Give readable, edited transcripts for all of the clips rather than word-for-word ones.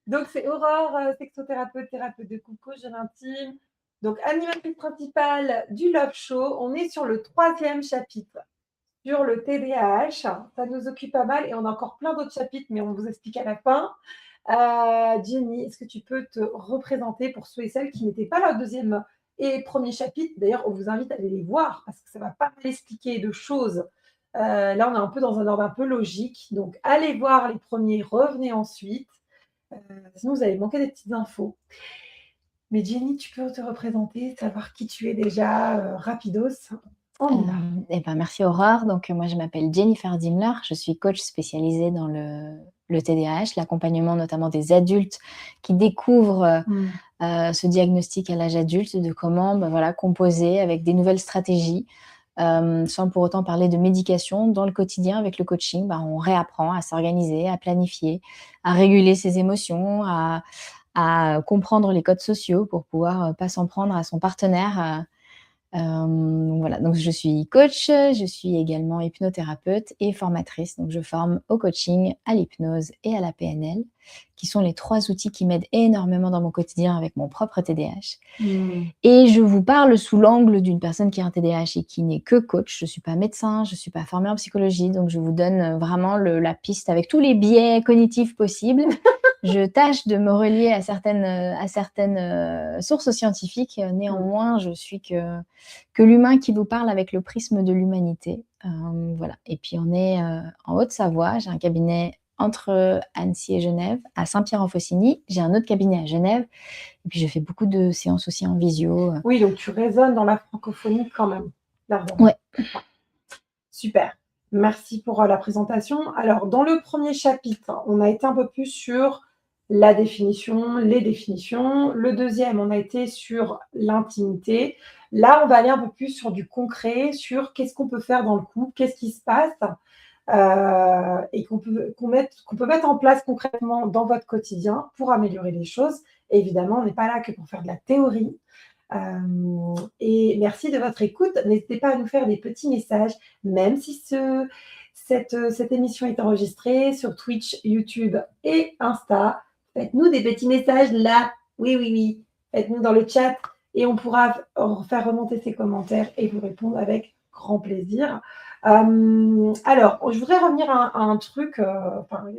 Donc, c'est Aurore, sexothérapeute, thérapeute de couple, coach de l'intime. Donc, animatrice principale du Love Show. On est sur le 3e chapitre, sur le TDAH. Ça nous occupe pas mal et on a encore plein d'autres chapitres, mais on vous explique à la fin. Jenny, est-ce que tu peux te représenter pour ceux et celles qui n'étaient pas là au 2e et 1er chapitre? D'ailleurs, on vous invite à aller les voir parce que ça va pas mal expliquer de choses. Là, on est un peu dans un ordre un peu logique. Donc, allez voir les premiers, revenez ensuite. Sinon, vous allez manquer des petites infos. Mais Jenny, tu peux te représenter, savoir qui tu es déjà, rapidos. On y va. Merci Aurore. Donc, moi, je m'appelle Jennifer Dimler. Je suis coach spécialisée dans le TDAH, l'accompagnement notamment des adultes qui découvrent ce diagnostic à l'âge adulte, de comment composer avec des nouvelles stratégies, sans pour autant parler de médication. Dans le quotidien, avec le coaching, on réapprend à s'organiser, à planifier, à réguler ses émotions, à comprendre les codes sociaux pour pouvoir pas s'en prendre à son partenaire. Donc je suis coach, je suis également hypnothérapeute et formatrice. Donc je forme au coaching, à l'hypnose et à la PNL, qui sont les 3 outils qui m'aident énormément dans mon quotidien avec mon propre TDAH. Et je vous parle sous l'angle d'une personne qui a un TDAH et qui n'est que coach. Je ne suis pas médecin, je ne suis pas formée en psychologie, donc je vous donne vraiment la piste avec tous les biais cognitifs possibles. Je tâche de me relier à certaines sources scientifiques. Néanmoins, je suis que l'humain qui vous parle avec le prisme de l'humanité. Voilà. Et puis, on est en Haute-Savoie. J'ai un cabinet entre Annecy et Genève, à Saint-Pierre-en-Faucigny. J'ai un autre cabinet à Genève. Et puis, je fais beaucoup de séances aussi en visio. Oui, donc tu résonnes dans la francophonie quand même. Ouais. Super. Merci pour la présentation. Alors, dans le 1er chapitre, on a été un peu plus sur la définition, les définitions. Le 2e, on a été sur l'intimité. Là, on va aller un peu plus sur du concret, sur qu'est-ce qu'on peut faire dans le couple, qu'est-ce qui se passe, et qu'on peut mettre en place concrètement dans votre quotidien pour améliorer les choses. Et évidemment, on n'est pas là que pour faire de la théorie. Et merci de votre écoute. N'hésitez pas à nous faire des petits messages, même si cette émission est enregistrée sur Twitch, YouTube et Insta. Faites-nous des petits messages là. Oui, oui, oui. Faites-nous dans le chat et on pourra faire remonter ces commentaires et vous répondre avec grand plaisir. Alors, je voudrais revenir à un truc,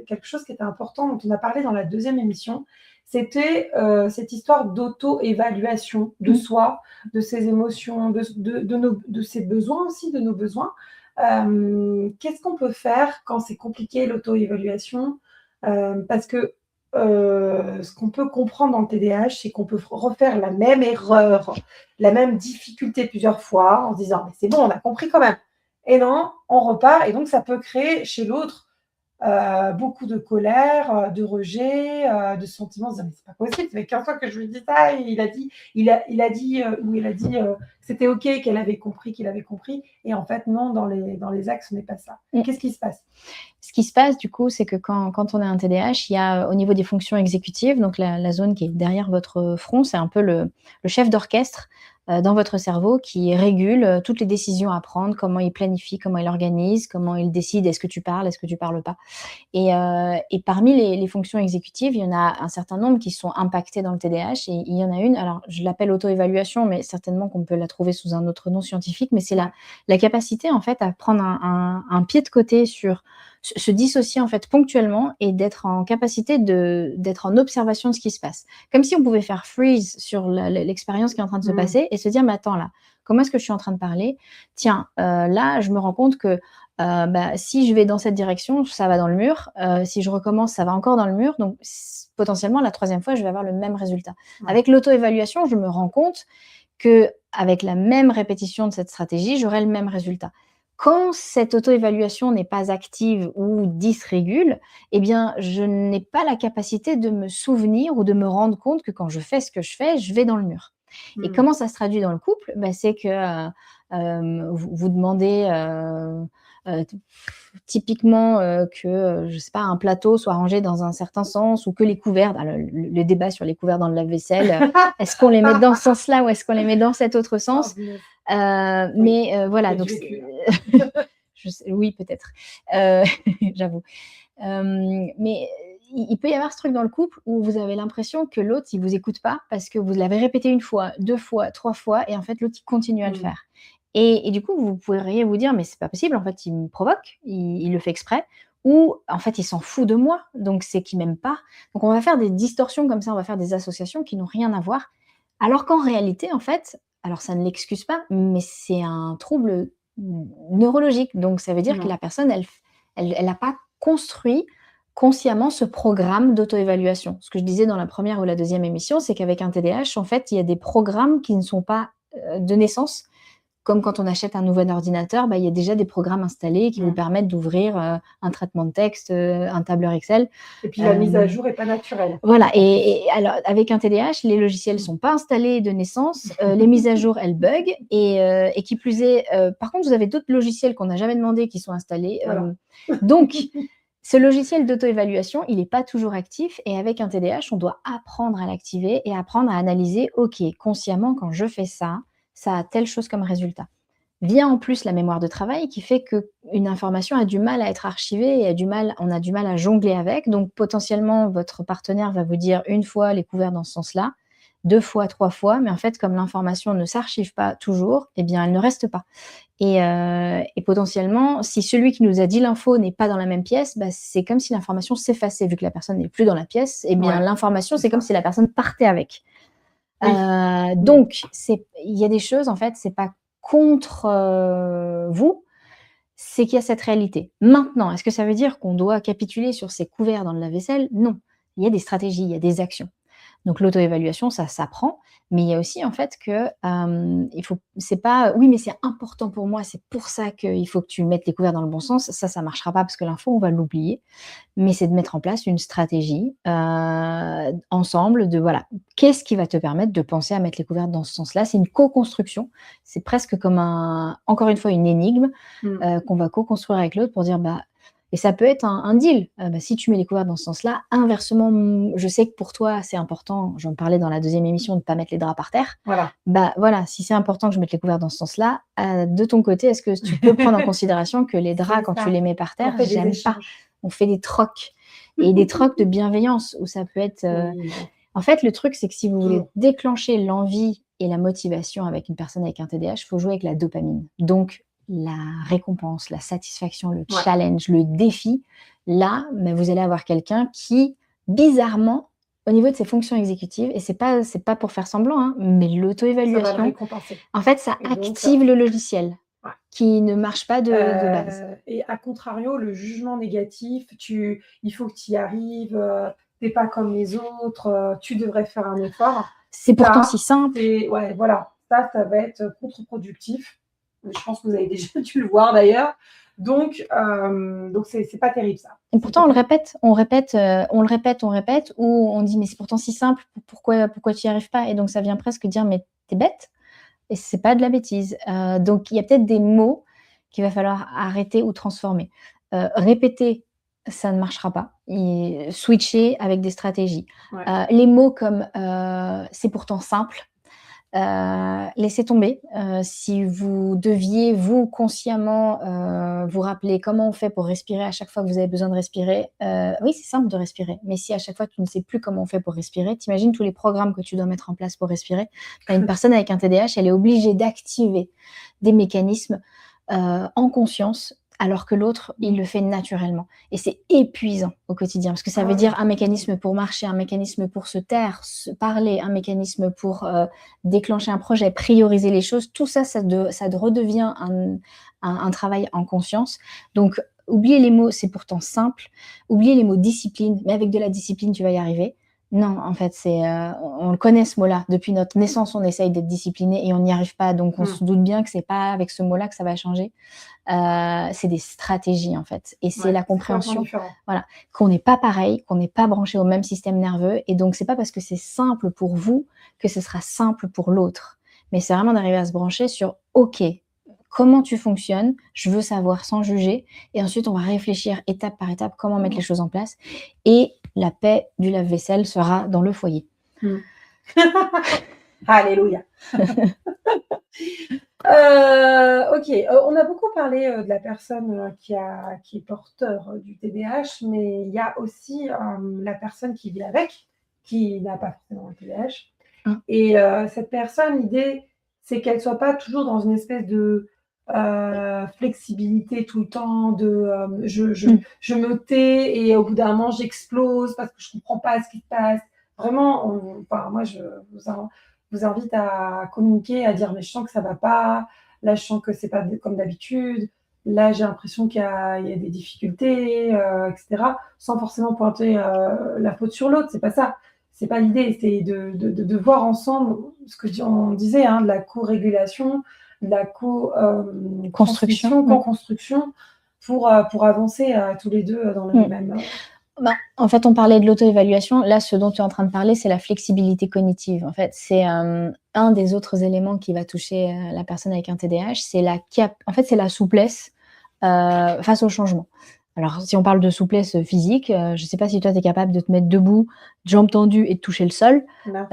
quelque chose qui était important dont on a parlé dans la 2e émission. C'était cette histoire d'auto-évaluation de soi, de ses émotions, de ses besoins aussi, de nos besoins. Qu'est-ce qu'on peut faire quand c'est compliqué l'auto-évaluation? Parce que ce qu'on peut comprendre dans le TDAH, c'est qu'on peut refaire la même erreur, la même difficulté plusieurs fois en se disant « mais c'est bon, on a compris quand même ». Et non, on repart et donc ça peut créer chez l'autre beaucoup de colère, de rejet, de sentiments, de se dire mais c'est pas possible, ça fait 15 fois que je lui dis ça, et il a dit que c'était ok, qu'elle avait compris, qu'il avait compris, et en fait non, dans les axes, ce n'est pas ça. Qu'est-ce qui se passe? Ce qui se passe du coup, c'est que quand on a un TDAH, il y a au niveau des fonctions exécutives, donc la zone qui est derrière votre front, c'est un peu le chef d'orchestre dans votre cerveau qui régule toutes les décisions à prendre, comment il planifie, comment il organise, comment il décide, est-ce que tu parles pas. Et parmi les fonctions exécutives, il y en a un certain nombre qui sont impactées dans le TDAH, et il y en a une, alors je l'appelle auto-évaluation, mais certainement qu'on peut la trouver sous un autre nom scientifique, mais c'est la capacité en fait à prendre un pied de côté sur se dissocier en fait ponctuellement et d'être en capacité d'être en observation de ce qui se passe. Comme si on pouvait faire freeze sur l'expérience qui est en train de se passer et se dire, mais attends là, comment est-ce que je suis en train de parler? Tiens, là, je me rends compte que si je vais dans cette direction, ça va dans le mur. Si je recommence, ça va encore dans le mur. Donc, potentiellement, la 3e fois, je vais avoir le même résultat. Avec l'auto-évaluation, je me rends compte qu'avec la même répétition de cette stratégie, j'aurai le même résultat. Quand cette auto-évaluation n'est pas active ou dysrégule, eh bien, je n'ai pas la capacité de me souvenir ou de me rendre compte que quand je fais ce que je fais, je vais dans le mur. Et comment ça se traduit dans le couple? C'est que vous demandez typiquement que, je sais pas, un plateau soit rangé dans un certain sens, ou que les couverts, le débat sur les couverts dans le lave-vaisselle, est-ce qu'on les met dans ce sens-là ou est-ce qu'on les met dans cet autre sens? Voilà, donc oui, peut-être, j'avoue. Mais il peut y avoir ce truc dans le couple où vous avez l'impression que l'autre, il vous écoute pas parce que vous l'avez répété 1 fois, 2 fois, 3 fois et en fait, l'autre, il continue à le Mmh. faire. Et du coup, vous pourriez vous dire: «Mais c'est pas possible, en fait, il me provoque, il le fait exprès ou en fait, il s'en fout de moi, donc c'est qu'il m'aime pas». Donc on va faire des distorsions comme ça, on va faire des associations qui n'ont rien à voir. Alors qu'en réalité, en fait, alors ça ne l'excuse pas, mais c'est un trouble, neurologique. Donc ça veut dire que Non. la personne, elle a pas construit consciemment ce programme d'auto-évaluation. Ce que je disais dans la première ou la deuxième émission, c'est qu'avec un TDAH, en fait, il y a des programmes qui ne sont pas, de naissance. Comme quand on achète un nouvel ordinateur, bah, il y a déjà des programmes installés qui vous Mmh. permettent d'ouvrir, un traitement de texte, un tableur Excel. Et puis la mise à Hem, jour est pas naturelle, voilà en plus. et alors avec un TDAH, les logiciels Mmh. sont pas installés de naissance, les mises à jour, elles bug et qui plus est, par contre, vous avez d'autres logiciels qu'on n'a jamais demandé qui sont installés, Voilà. donc ce logiciel d'auto-évaluation, il est pas toujours actif et avec un TDAH, on doit apprendre à l'activer et apprendre à analyser: «OK, consciemment, quand je fais ça, ça a telle chose comme résultat». Vient en plus la mémoire de travail qui fait qu'une information a du mal à être archivée et on a du mal à jongler avec. Donc potentiellement, votre partenaire va vous dire 1 fois les couverts dans ce sens-là, 2 fois, 3 fois, mais en fait, comme l'information ne s'archive pas toujours, eh bien, elle ne reste pas. Et potentiellement, si celui qui nous a dit l'info n'est pas dans la même pièce, bah, c'est comme si l'information s'effaçait. Vu que la personne n'est plus dans la pièce, eh bien, Ouais, l'information, c'est c'est comme ça. si la personne partait avec. Oui. Mmh. Donc il y a des choses, en fait, c'est pas contre, vous, c'est qu'il y a cette réalité. Maintenant, est-ce que ça veut dire qu'on doit capituler sur ces couverts dans le lave-vaisselle? Non. Il y a des stratégies, il y a des actions. Donc l'auto-évaluation, ça s'apprend, mais il y a aussi en fait que, il faut c'est pas: «Oui, mais c'est important pour moi, c'est pour ça qu'il faut que tu mettes les couverts dans le bon sens». Ça marchera pas parce que l'info, on va l'oublier. Mais c'est de mettre en place une stratégie, ensemble de voilà, qu'est-ce qui va te permettre de penser à mettre les couvertes dans ce sens-là? C'est une co-construction. C'est presque comme encore une fois, une énigme, Mmh. qu'on va co-construire avec l'autre pour dire, bah et ça peut être un deal. Bah, si tu mets les couvertes dans ce sens-là, inversement, je sais que pour toi, c'est important, j'en parlais dans la deuxième émission, de ne pas mettre les draps par terre. Voilà. Bah, voilà, si c'est important que je mette les couvertes dans ce sens-là, de ton côté, est-ce que tu peux prendre en considération que les draps, C'est quand tu ça. les mets par On terre, fait des j'aime pas. échanges. On fait des trocs et des trocs de bienveillance où ça peut être, Oui, bon, en fait, le truc, c'est que si vous voulez toujours. déclencher l'envie et la motivation avec une personne avec un TDAH, il faut jouer avec la dopamine. Donc la récompense, la satisfaction, le Ouais. challenge, le défi, là, bah, vous allez avoir quelqu'un qui, bizarrement, au niveau de ses fonctions exécutives et c'est pas pour faire semblant, hein, mais Ça va le l'auto-évaluation, récompenser en fait, ça et donc active le logiciel ouais. qui ne marche pas de base. Et à contrario, le jugement négatif, il faut que tu y arrives, tu es pas comme les autres, tu devrais faire un effort. C'est pourtant si Ça, simple. c'est ouais, voilà, ça va être contre-productif. Je pense que vous avez déjà dû le voir d'ailleurs. Donc c'est pas terrible ça. Et C'est pas pourtant on le terrible. répète, on le répète, on répète ou on dit: «Mais c'est pourtant si simple, pourquoi tu y arrives pas?» et donc ça vient presque dire: «Mais tu es bête?» et c'est pas de la bêtise. Donc il y a peut-être des mots qu'il va falloir arrêter ou transformer. Répéter, ça ne marchera pas et switcher avec des stratégies. Ouais. Les mots comme, «C'est pourtant simple», laissez tomber. Si vous deviez, vous, consciemment, vous rappeler comment on fait pour respirer à chaque fois que vous avez besoin de respirer, oui, c'est simple de respirer, mais si à chaque fois tu ne sais plus comment on fait pour respirer, tu tous les programmes que tu dois mettre en place pour respirer. Bah, une personne avec un TDAH, elle est obligée d'activer des mécanismes, en conscience, alors que l'autre, il Mmh. le fait naturellement et c'est épuisant au quotidien parce que ça Ah veut oui. dire un mécanisme pour marcher, un mécanisme pour se taire, se parler, un mécanisme pour, déclencher un projet, prioriser les choses, tout ça, ça redevient un travail en conscience. Donc, oubliez les mots, c'est pourtant simple. Oubliez les mots discipline, mais avec de la discipline, tu vas y arriver. Non, en fait, on le connaît ce mot-là. Depuis notre naissance, on essaye d'être discipliné et on n'y arrive pas. Donc, on Mmh. se doute bien que c'est pas avec ce mot-là que ça va changer. C'est des stratégies, en fait et c'est Ouais, la c'est complètement compréhension, différent. voilà, qu'on n'est pas pareil, qu'on n'est pas branché au même système nerveux et donc c'est pas parce que c'est simple pour vous que ce sera simple pour l'autre. Mais c'est vraiment d'arriver à se brancher sur: «OK, comment tu fonctionnes? Je veux savoir sans juger et ensuite on va réfléchir étape par étape comment mettre les choses en place» et la paix du lave-vaisselle sera dans le foyer. Mmh. Alléluia. Ok, on a beaucoup parlé de la personne qui est porteur du TDAH, mais il y a aussi la personne qui vit avec, qui n'a pas forcément un TDAH. Et cette personne, l'idée, c'est qu'elle soit pas toujours dans une espèce de flexibilité tout le temps, de je me tais et au bout d'un moment, j'explose parce que je comprends pas ce qui se passe. Vraiment, enfin, moi, je vous invite à communiquer, à dire mais je sens que ça va pas, là je sens que c'est pas comme d'habitude, là j'ai l'impression il y a des difficultés, etc. Sans forcément pointer la faute sur l'autre, c'est pas ça. C'est pas l'idée, c'est de voir ensemble ce que on disait, hein, de la co-régulation, de la Construction. co-construction pour avancer tous les deux dans le même. En fait, on parlait de l'auto-évaluation. Là, ce dont tu es en train de parler, c'est la flexibilité cognitive. En fait, c'est un des autres éléments qui va toucher la personne avec un TDAH. C'est la souplesse face au changement. Alors, si on parle de souplesse physique, je ne sais pas si toi, tu es capable de te mettre debout, jambes tendues et de toucher le sol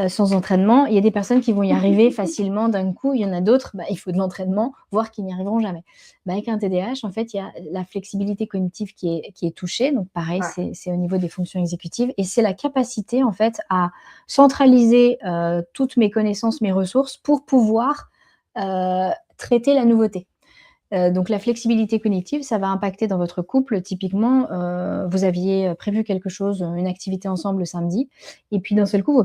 sans entraînement. Il y a des personnes qui vont y arriver facilement d'un coup. Il y en a d'autres, il faut de l'entraînement, voire qui n'y arriveront jamais. Avec un TDAH, en fait, il y a la flexibilité cognitive qui est touchée. Donc, pareil, c'est au niveau des fonctions exécutives. Et c'est la capacité, en fait, à centraliser toutes mes connaissances, mes ressources pour pouvoir traiter la nouveauté. Donc la flexibilité cognitive, ça va impacter dans votre couple. Typiquement, vous aviez prévu quelque chose, une activité ensemble le samedi, et puis d'un seul coup,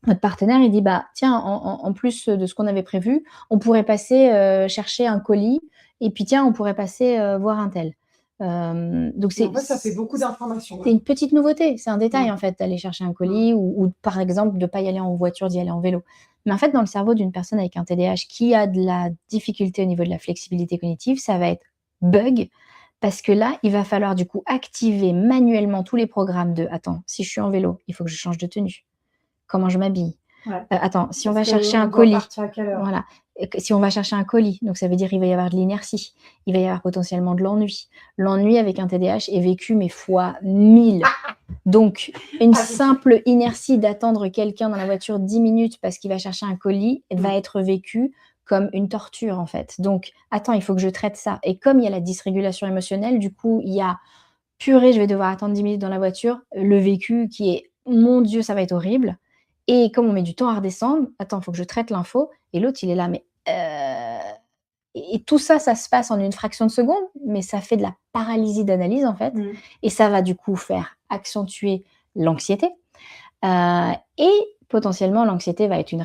votre partenaire, il dit tiens, en plus de ce qu'on avait prévu, on pourrait passer chercher un colis, et puis tiens, on pourrait passer voir un tel. Donc en fait, ça fait beaucoup d'informations. C'est une petite nouveauté, c'est un détail en fait d'aller chercher un colis ou par exemple de ne pas y aller en voiture, d'y aller en vélo. Mais en fait, dans le cerveau d'une personne avec un TDAH qui a de la difficulté au niveau de la flexibilité cognitive, ça va être bug parce que là, il va falloir du coup activer manuellement tous les programmes de attends, si je suis en vélo, il faut que je change de tenue. Comment je m'habille? Attends, si on va chercher un colis, voilà. Si on va chercher un colis, donc ça veut dire qu'il va y avoir de l'inertie, il va y avoir potentiellement de l'ennui. L'ennui avec un TDAH est vécu mais fois 1000. Donc, une simple inertie d'attendre quelqu'un dans la voiture 10 minutes parce qu'il va chercher un colis va être vécue comme une torture en fait. Donc, attends, il faut que je traite ça. Et comme il y a la dysrégulation émotionnelle, du coup, il y a purée, je vais devoir attendre 10 minutes dans la voiture, le vécu qui est mon Dieu, ça va être horrible. Et comme on met du temps à redescendre, attends, il faut que je traite l'info. Et l'autre, il est là, mais et tout ça, ça se passe en une fraction de seconde, mais ça fait de la paralysie d'analyse, en fait. Et ça va du coup faire accentuer l'anxiété. Et potentiellement, l'anxiété va être une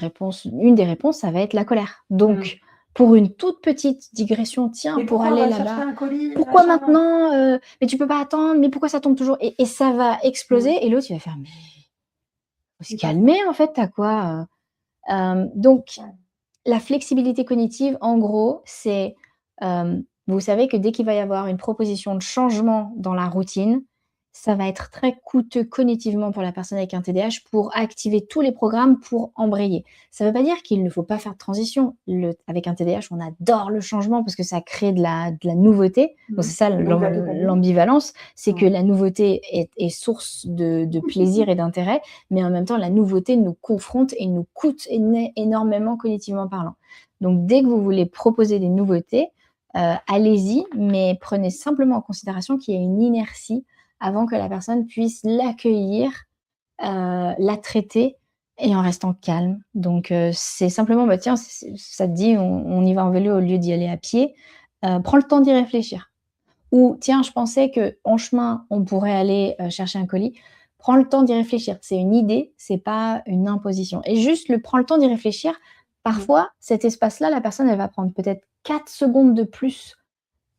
des réponses, ça va être la colère. Donc, pour une toute petite digression, tiens, pour aller là-bas. Pourquoi maintenant mais tu peux pas attendre, mais pourquoi ça tombe toujours et ça va exploser et l'autre, il va faire: «Mais faut se calmer, en fait, tu as quoi?» Donc la flexibilité cognitive, en gros, c'est, vous savez que dès qu'il va y avoir une proposition de changement dans la routine, ça va être très coûteux cognitivement pour la personne avec un TDAH pour activer tous les programmes pour embrayer. Ça ne veut pas dire qu'il ne faut pas faire de transition. Avec un TDAH, on adore le changement parce que ça crée de la nouveauté. Donc c'est ça l'ambivalence, c'est que la nouveauté est source de plaisir et d'intérêt, mais en même temps, la nouveauté nous confronte et nous coûte énormément cognitivement parlant. Donc dès que vous voulez proposer des nouveautés, allez-y, mais prenez simplement en considération qu'il y a une inertie avant que la personne puisse l'accueillir, la traiter et en restant calme. Donc c'est simplement, tiens, ça te dit, on y va en vélo au lieu d'y aller à pied, prends le temps d'y réfléchir. Ou tiens, je pensais qu'en chemin, on pourrait aller chercher un colis. Prends le temps d'y réfléchir. C'est une idée, c'est pas une imposition. Et juste prends le temps d'y réfléchir. Parfois, cet espace-là, la personne, elle va prendre peut-être 4 secondes de plus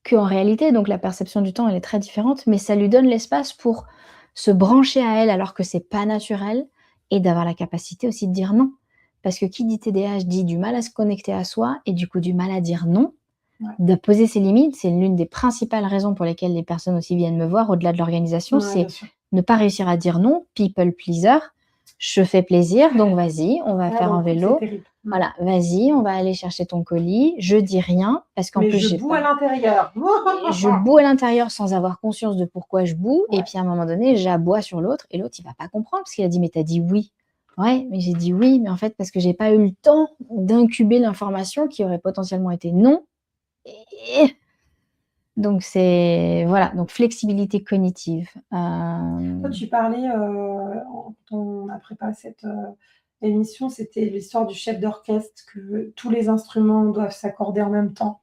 qu'en réalité, donc la perception du temps, elle est très différente, mais ça lui donne l'espace pour se brancher à elle alors que c'est pas naturel et d'avoir la capacité aussi de dire non. Parce que qui dit TDAH dit du mal à se connecter à soi et du coup du mal à dire non, de poser ses limites. C'est l'une des principales raisons pour lesquelles les personnes aussi viennent me voir au-delà de l'organisation, c'est ne pas réussir à dire non, people pleaser. Je fais plaisir, donc vas-y, on va faire un vélo. Voilà, vas-y, on va aller chercher ton colis. Je dis rien parce qu'en plus je boue à l'intérieur. Je boue à l'intérieur sans avoir conscience de pourquoi je boue. Et puis à un moment donné, j'aboie sur l'autre et l'autre, il va pas comprendre parce qu'il a dit mais t'as dit oui. Ouais, mais j'ai dit: «Oui, mais en fait, parce que j'ai pas eu le temps d'incuber l'information qui aurait potentiellement été non» et donc c'est voilà, donc flexibilité cognitive, Toi, tu parlais, quand on a préparé cette, émission, c'était l'histoire du chef d'orchestre, que tous les instruments doivent s'accorder en même temps.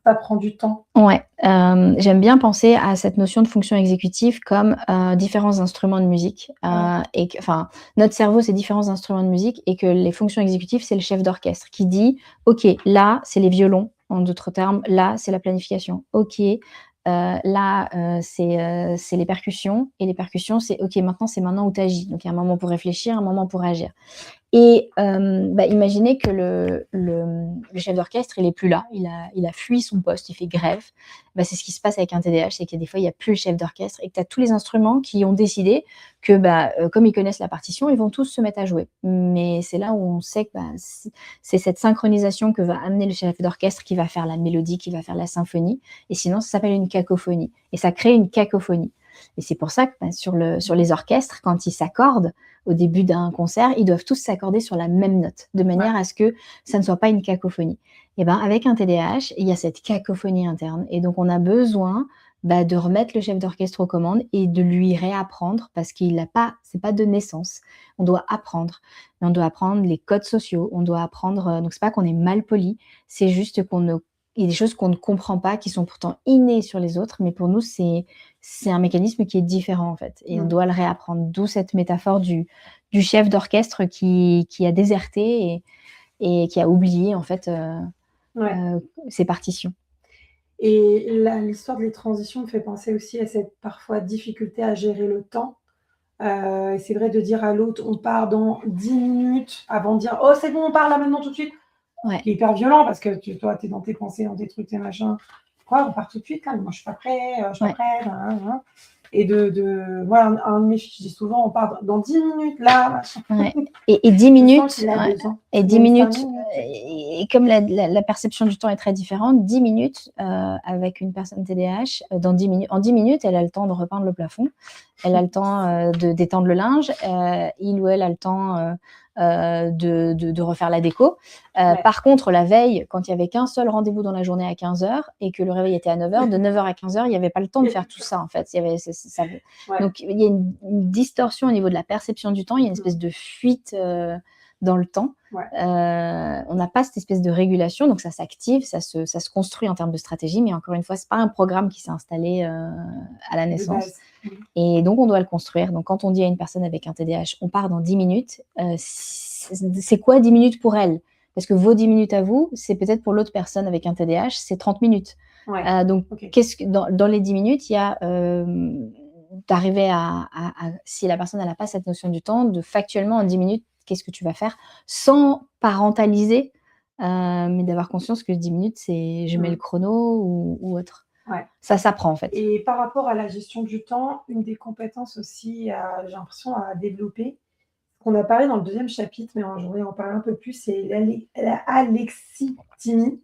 Ça prend du temps. ouais, j'aime bien penser à cette notion de fonction exécutive comme, différents instruments de musique, Ouais, et que enfin, notre cerveau, c'est différents instruments de musique et que les fonctions exécutives, c'est le chef d'orchestre qui dit: «OK, là, c'est les violons», en d'autres termes, là, c'est la planification. OK, là, c'est les percussions et les percussions, c'est OK, maintenant, c'est maintenant où tu agis. Donc il y a un moment pour réfléchir, un moment pour agir. Et bah, imaginez que le chef d'orchestre, il est plus là, il a fui son poste, il fait grève. Bah, c'est ce qui se passe avec un TDAH, c'est qu'il y a des fois, il y a plus le chef d'orchestre et que tu as tous les instruments qui ont décidé que, bah, comme ils connaissent la partition, ils vont tous se mettre à jouer. Mais c'est là où on sait que, bah, c'est cette synchronisation que va amener le chef d'orchestre qui va faire la mélodie, qui va faire la symphonie et sinon ça s'appelle une cacophonie et ça crée une cacophonie et c'est pour ça que, bah, sur les orchestres, quand ils s'accordent, au début d'un concert, ils doivent tous s'accorder sur la même note, de ouais. manière à ce que ça ne soit pas une cacophonie. Et ben, avec un TDAH, il y a cette cacophonie interne et donc on a besoin, bah, de remettre le chef d'orchestre aux commandes et de lui réapprendre parce qu'il a pas c'est pas de naissance. On doit apprendre. On doit apprendre les codes sociaux, on doit apprendre, donc c'est pas qu'on est mal poli, c'est juste qu'on ne il y a des choses qu'on ne comprend pas, qui sont pourtant innées sur les autres, mais pour nous, c'est un mécanisme qui est différent, en fait et on Mmh. doit le réapprendre. D'où cette métaphore du chef d'orchestre qui a déserté et qui a oublié, en fait, Ouais. ses partitions. Et la l'histoire des transitions me fait penser aussi à cette, parfois, difficulté à gérer le temps. Et c'est vrai de dire à l'autre: «On part dans 10 minutes», avant de dire: «Oh, c'est bon, on part là maintenant tout de suite». Ouais. Qui est hyper violent parce que toi, tu es dans tes pensées, dans tes trucs, tes machins. «Quoi? On part tout de suite là? Moi, je suis pas prêt, je suis pas Ouais, prête, nin nin nin». Et de moi, un de mes fils, je dis souvent: «On part dans 10 minutes là, machin». ouais et 10 Je sens minutes qu'il a ouais besoin, et 10 même 5 minutes, minutes. et comme la perception du temps est très différente, 10 minutes, avec une personne TDAH, dans 10 minutes en 10 minutes, elle a le temps de repeindre le plafond. Elle a le temps, de d'étendre le linge, il ou elle a le temps, de refaire la déco. Ouais, Par contre, la veille, quand il y avait qu'un seul rendez-vous dans la journée à 15 heures et que le réveil était à 9 heures, de 9 heures à 15 heures, il y avait pas le temps de faire tout ça, en fait. Il y avait c'est ça ouais. donc il y a une distorsion au niveau de la perception du temps, il y a une Mmh. espèce de fuite, dans le temps. Ouais. On n'a pas cette espèce de régulation, donc ça s'active, ça se construit en termes de stratégie, mais encore une fois, c'est pas un programme qui s'est installé, à la De naissance base. Mmh. et donc on doit le construire. Donc quand on dit à une personne avec un TDAH: «On part dans 10 minutes», c'est quoi 10 minutes pour elle? Parce que vos 10 minutes à vous, c'est peut-être pour l'autre personne avec un TDAH, c'est 30 minutes. Ouais. Donc OK. qu'est-ce que dans les 10 minutes, il y a, d'arriver si la personne elle a pas cette notion du temps, de factuellement en 10 minutes, qu'est-ce que tu vas faire? Sans parentaliser, mais d'avoir conscience que 10 minutes, c'est je mets le Mmh. chrono ou autre. Ouais. Ça s'apprend en fait. Et par rapport à la gestion du temps, une des compétences aussi, j'ai l'impression à développer, qu'on a parlé dans le deuxième chapitre, mais je voudrais en parler un peu plus, c'est la alexithymie.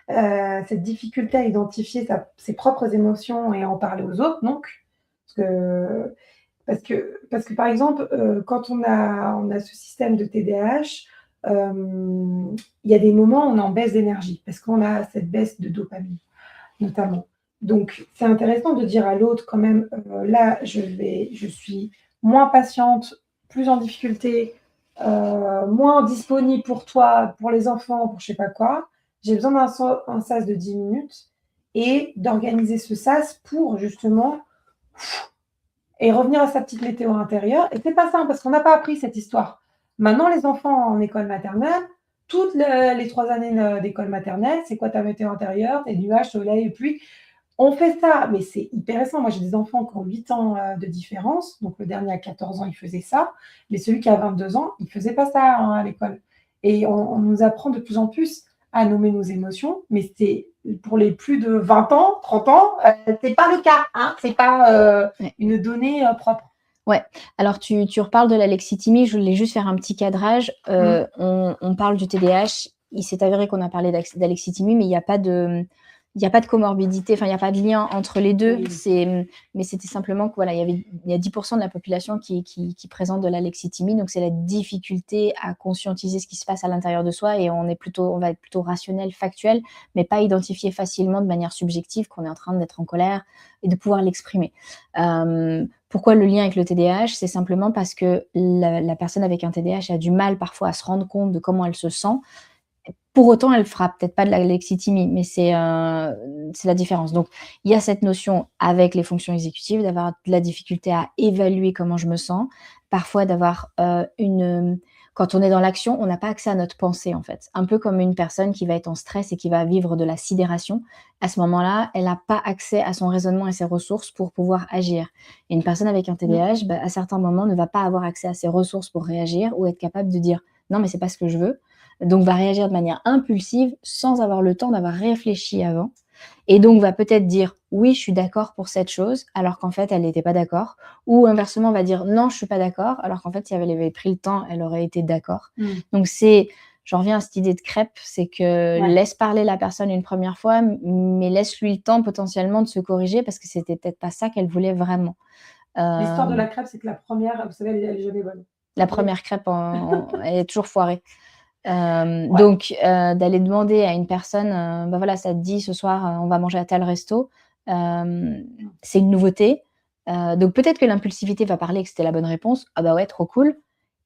Cette difficulté à identifier ses propres émotions et en parler aux autres donc. Parce que parce que par exemple, quand on a ce système de TDAH, il y a des moments où on est en baisse d'énergie parce qu'on a cette baisse de dopamine, notamment. Donc c'est intéressant de dire à l'autre quand même, là je suis moins patiente, plus en difficulté, moins disponible pour toi, pour les enfants, pour je sais pas quoi. J'ai besoin un sas de 10 minutes et d'organiser ce sas pour justement et revenir à sa petite météo intérieure. Et c'est pas simple parce qu'on n'a pas appris cette histoire. Maintenant, les enfants en école maternelle, toutes les 3 années d'école maternelle, c'est quoi ta météo intérieure? Tes nuages, soleil, pluie. On fait ça, mais c'est hyper récent. Moi, j'ai des enfants qui ont 8 ans de différence. Donc, le dernier à 14 ans, il faisait ça. Mais celui qui a 22 ans, il faisait pas ça hein, à l'école. Et on nous apprend de plus en plus à nommer nos émotions. Mais c'est pour les plus de 20 ans, 30 ans, c'est pas le cas. Hein, c'est pas Ouais. une donnée propre. Ouais. Alors tu reparles de l'alexithymie, je voulais juste faire un petit cadrage. Mmh. On parle du TDAH, il s'est avéré qu'on a parlé d'alexithymie, mais il y a pas de il n'y a pas de comorbidité, enfin, il n'y a pas de lien entre les deux. Oui. Mais c'était simplement que voilà, il y a 10% de la population qui présente de l'alexithymie. Donc, c'est la difficulté à conscientiser ce qui se passe à l'intérieur de soi et on va être plutôt rationnel, factuel, mais pas identifier facilement de manière subjective qu'on est en train d'être en colère et de pouvoir l'exprimer. Pourquoi le lien avec le TDAH? C'est simplement parce que la personne avec un TDAH a du mal parfois à se rendre compte de comment elle se sent. Pour autant, elle fera peut-être pas de l'alexithymie, mais c'est la différence. Donc, il y a cette notion avec les fonctions exécutives d'avoir de la difficulté à évaluer comment je me sens. Parfois d'avoir, quand on est dans l'action, on n'a pas accès à notre pensée, en fait. Un peu comme une personne qui va être en stress et qui va vivre de la sidération. À ce moment-là, elle n'a pas accès à son raisonnement et ses ressources pour pouvoir agir. Et une personne avec un TDAH, à certains moments, ne va pas avoir accès à ses ressources pour réagir ou être capable de dire: «Non, mais c'est pas ce que je veux». Donc va réagir de manière impulsive sans avoir le temps d'avoir réfléchi avant et donc va peut-être dire: «Oui, je suis d'accord pour cette chose», alors qu'en fait, elle n'était pas d'accord ou inversement va dire: «Non, je suis pas d'accord», alors qu'en fait, si elle avait pris le temps, elle aurait été d'accord. Donc j'en reviens à cette idée de crêpe, c'est que Ouais. laisse parler la personne une première fois, mais laisse-lui le temps potentiellement de se corriger parce que c'était peut-être pas ça qu'elle voulait vraiment. L'histoire de Hem, la crêpe, c'est que la première, vous savez, elle est jamais bonne. la Oui. première crêpe elle est toujours foirée. Ouais. Donc d'aller demander à une personne, bah, voilà, ça te dit ce soir, on va manger à tel resto, c'est une nouveauté, donc peut-être que l'impulsivité va parler que c'était la bonne réponse. Ah bah ouais, trop cool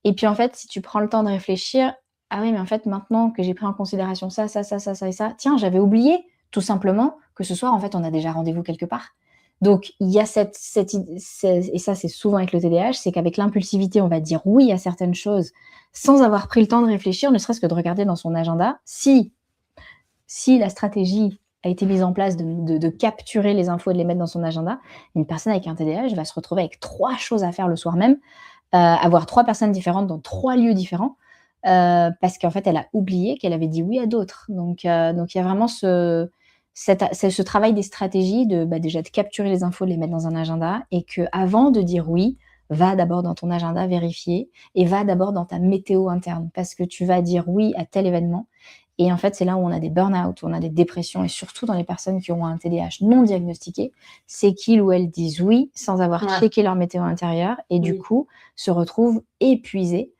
et puis en fait, si tu prends le temps de réfléchir: «Ah oui, mais en fait, maintenant que j'ai pris en considération ça, ça, ça, ça, ça et ça, tiens, j'avais oublié tout simplement que ce soir, en fait, on a déjà rendez-vous quelque part». Donc il y a cette id c'est et ça, c'est souvent avec le TDAH, c'est qu'avec l'impulsivité, on va dire oui à certaines choses sans avoir pris le temps de réfléchir, ne serait-ce que de regarder dans son agenda. Si la stratégie a été mise en place de capturer les infos et de les mettre dans son agenda, une personne avec un TDAH va se retrouver avec 3 choses à faire le soir même, avoir 3 personnes différentes dans 3 lieux différents, parce qu'en fait, elle a oublié qu'elle avait dit oui à d'autres. Donc il y a vraiment ce travail des stratégies de, bah, déjà de capturer les infos, de les mettre dans un agenda et qu'avant de dire oui, va d'abord dans ton agenda vérifier et va d'abord dans ta météo interne parce que tu vas dire oui à tel événement et en fait, c'est là où on a des burn-out, où on a des dépressions et surtout dans les personnes qui ont un TDAH non diagnostiqué, c'est qu'ils ou elles disent oui sans avoir Ouais. checké leur météo intérieure et du Oui. coup se retrouvent épuisées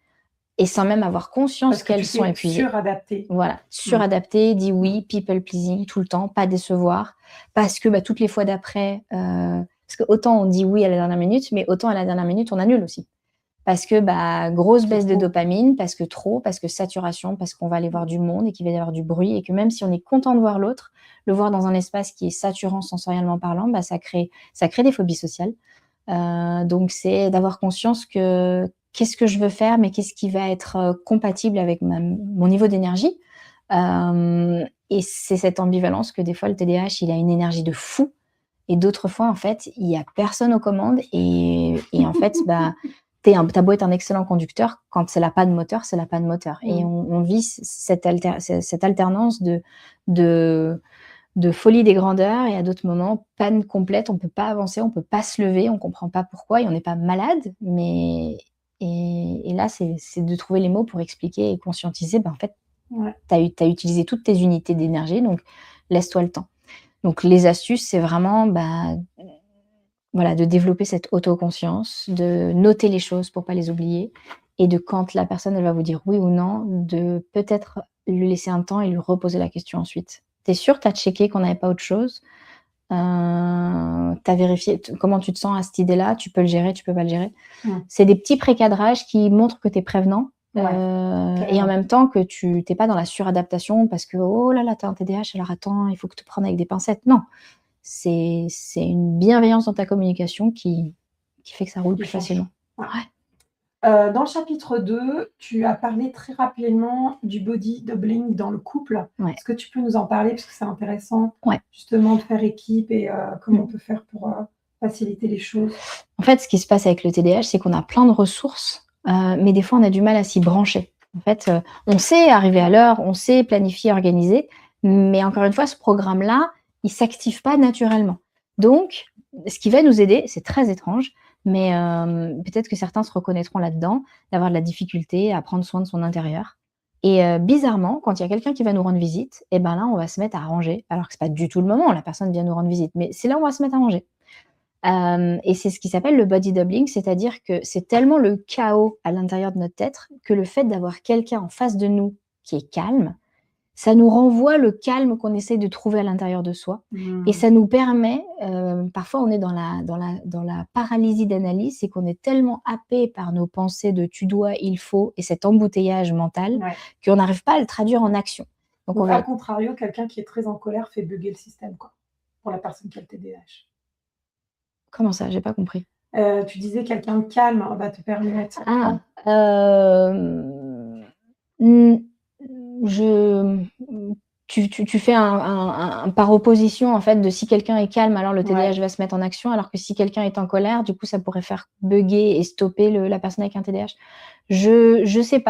et sans même avoir conscience Parce que qu'elles tu sont t'es épuisées. suradapté. Voilà, suradapter, dit oui, people pleasing tout le temps, pas décevoir parce que, bah, toutes les fois d'après, parce qu'autant on dit oui à la dernière minute, mais autant à la dernière minute on annule aussi. Parce que, bah, grosse C'est baisse de trop. dopamine, parce que saturation, parce qu'on va aller voir du monde et qu'il va y avoir du bruit et que même si on est content de voir l'autre, le voir dans un espace qui est saturant sensoriellement parlant, bah, ça crée des phobies sociales. Donc c'est d'avoir conscience que qu'est-ce que je veux faire, mais qu'est-ce qui va être, compatible avec mon niveau d'énergie? Et c'est cette ambivalence que des fois le TDAH, il a une énergie de fou et d'autres fois, en fait, il y a personne aux commandes et en fait, bah, tu beau être un excellent conducteur, quand c'est la panne moteur, c'est la panne moteur et Mmh. on vit cette alternance de de folie des grandeurs et à d'autres moments, panne complète, on peut pas avancer, on peut pas se lever, on comprend pas pourquoi et on n'est pas malade, mais et là, c'est de trouver les mots pour expliquer et conscientiser, bah, en fait, Ouais. tu as utilisé toutes tes unités d'énergie, donc laisse-toi le temps. Donc les astuces, c'est vraiment, bah, voilà, de développer cette autoconscience, de noter les choses pour pas les oublier et de quand la personne, elle va vous dire oui ou non, de peut-être lui laisser un temps et lui reposer la question ensuite. «Tu es sûr, tu as checké qu'on n'avait pas autre chose? Tu as vérifié comment tu te sens à cette idée-là? Tu peux le gérer, tu peux pas le gérer?» Mmh. C'est des petits précadrages qui montrent que tu es prévenant, Ouais, et en carrément. même temps que tu tu pas dans la suradaptation parce que: «Oh là là, tu as un TDAH, alors attends, il faut que tu prennes avec des pincettes». Non, c'est une bienveillance dans ta communication qui fait que ça roule Qui plus facilement. change. Ouais. Ouais, Dans le chapitre 2, tu as parlé très rapidement du body doubling dans le couple. ouais, Est-ce que tu peux nous en parler? Parce que c'est intéressant, ouais. justement, de faire équipe et comment on Mmh. peut faire pour, faciliter les choses? En fait, ce qui se passe avec le TDAH, c'est qu'on a plein de ressources, mais des fois, on a du mal à s'y brancher. En fait, on sait arriver à l'heure, on sait planifier, organiser, mais encore une fois, ce programme-là, il s'active pas naturellement. Donc, ce qui va nous aider, c'est très étrange, mais peut-être que certains se reconnaîtront là-dedans, d'avoir de la difficulté à prendre soin de son intérieur Et bizarrement, quand il y a quelqu'un qui va nous rendre visite, et ben là, on va se mettre à ranger, alors que c'est pas du tout le moment, la personne vient nous rendre visite, mais c'est là où on va se mettre à ranger. Et c'est ce qui s'appelle le body doubling, c'est-à-dire que c'est tellement le chaos à l'intérieur de notre tête que le fait d'avoir quelqu'un en face de nous qui est calme, ça nous renvoie le calme qu'on essaye de trouver à l'intérieur de soi et ça nous permet, parfois on est dans la paralysie d'analyse, c'est qu'on est tellement happé par nos pensées de «tu dois», «il faut» et cet embouteillage mental Ouais. qu'on n'arrive pas à le traduire en action. Donc on Donc à va contrario, quelqu'un qui est très en colère fait bugger le système, quoi, pour la personne qui a le TDAH. comment ça? J'ai pas compris. Tu disais quelqu'un de calme va te permettre Ah, quoi? mmh, je tu fais un par opposition, en fait, de si quelqu'un est calme, alors le Ouais. TDAH va se mettre en action, alors que si quelqu'un est en colère, du coup, ça pourrait faire bugger et stopper la personne avec un TDAH. Je sais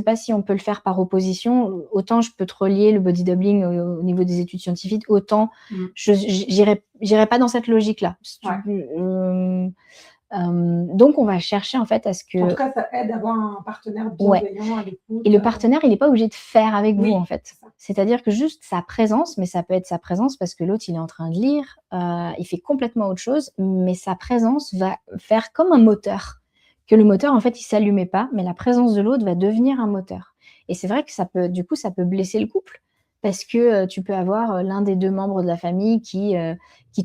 pas si on peut le faire par opposition. Autant je peux te relier le body doubling au niveau des études scientifiques, autant Mmh. j'irai pas dans cette logique-là. Ouais. Donc on va chercher, en fait, à ce En tout que cas, ça aide d'avoir un partenaire ouais. bienveillant à Et l'écoute, le partenaire, il est pas obligé de faire avec vous, en oui, fait. c'est ça. C'est-à-dire que juste sa présence, mais ça peut être sa présence parce que l'autre, il est en train de lire, il fait complètement autre chose, mais sa présence va faire comme un moteur. Que le moteur, en fait, il s'allumait pas, mais la présence de l'autre va devenir un moteur. Et c'est vrai que ça peut du coup, ça peut blesser le couple parce que, tu peux avoir, l'un des 2 membres de la famille qui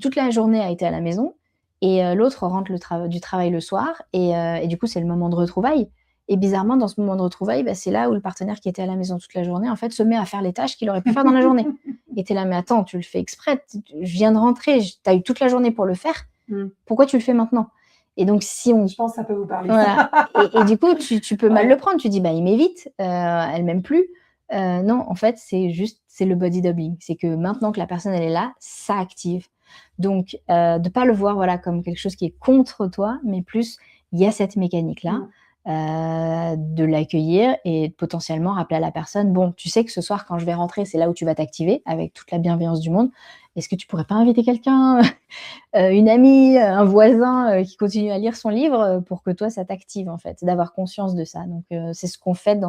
toute la journée a été à la maison et l'autre rentre du travail le soir et du coup, c'est le moment de retrouvailles. Et bizarrement, dans ce moment de retrouvailles, bah, c'est là où le partenaire qui était à la maison toute la journée, en fait, se met à faire les tâches qu'il aurait pu faire dans la journée. Et tu es là: «Mais attends, tu le fais exprès, je viens de rentrer, tu as eu toute la journée pour le faire, Mmh. pourquoi tu le fais maintenant?» Et donc si on Je pense que ça peut vous parler voilà ça. et du coup, tu peux mal Ouais. le prendre. Tu dis: «Bah, il m'évite, elle m'aime plus». Non, en fait, c'est le body doubling. C'est que maintenant que la personne, elle est là, ça active. Donc de pas le voir, voilà, comme quelque chose qui est contre toi, mais plus il y a cette mécanique-là, Mmh. de l'accueillir et potentiellement rappeler à la personne: «Bon, tu sais que ce soir quand je vais rentrer, c'est là où tu vas t'activer avec toute la bienveillance du monde. Est-ce que tu pourrais pas inviter quelqu'un, une amie, un voisin, qui continue à lire son livre, pour que toi ça t'active en fait, d'avoir conscience de ça. Donc c'est ce qu'on fait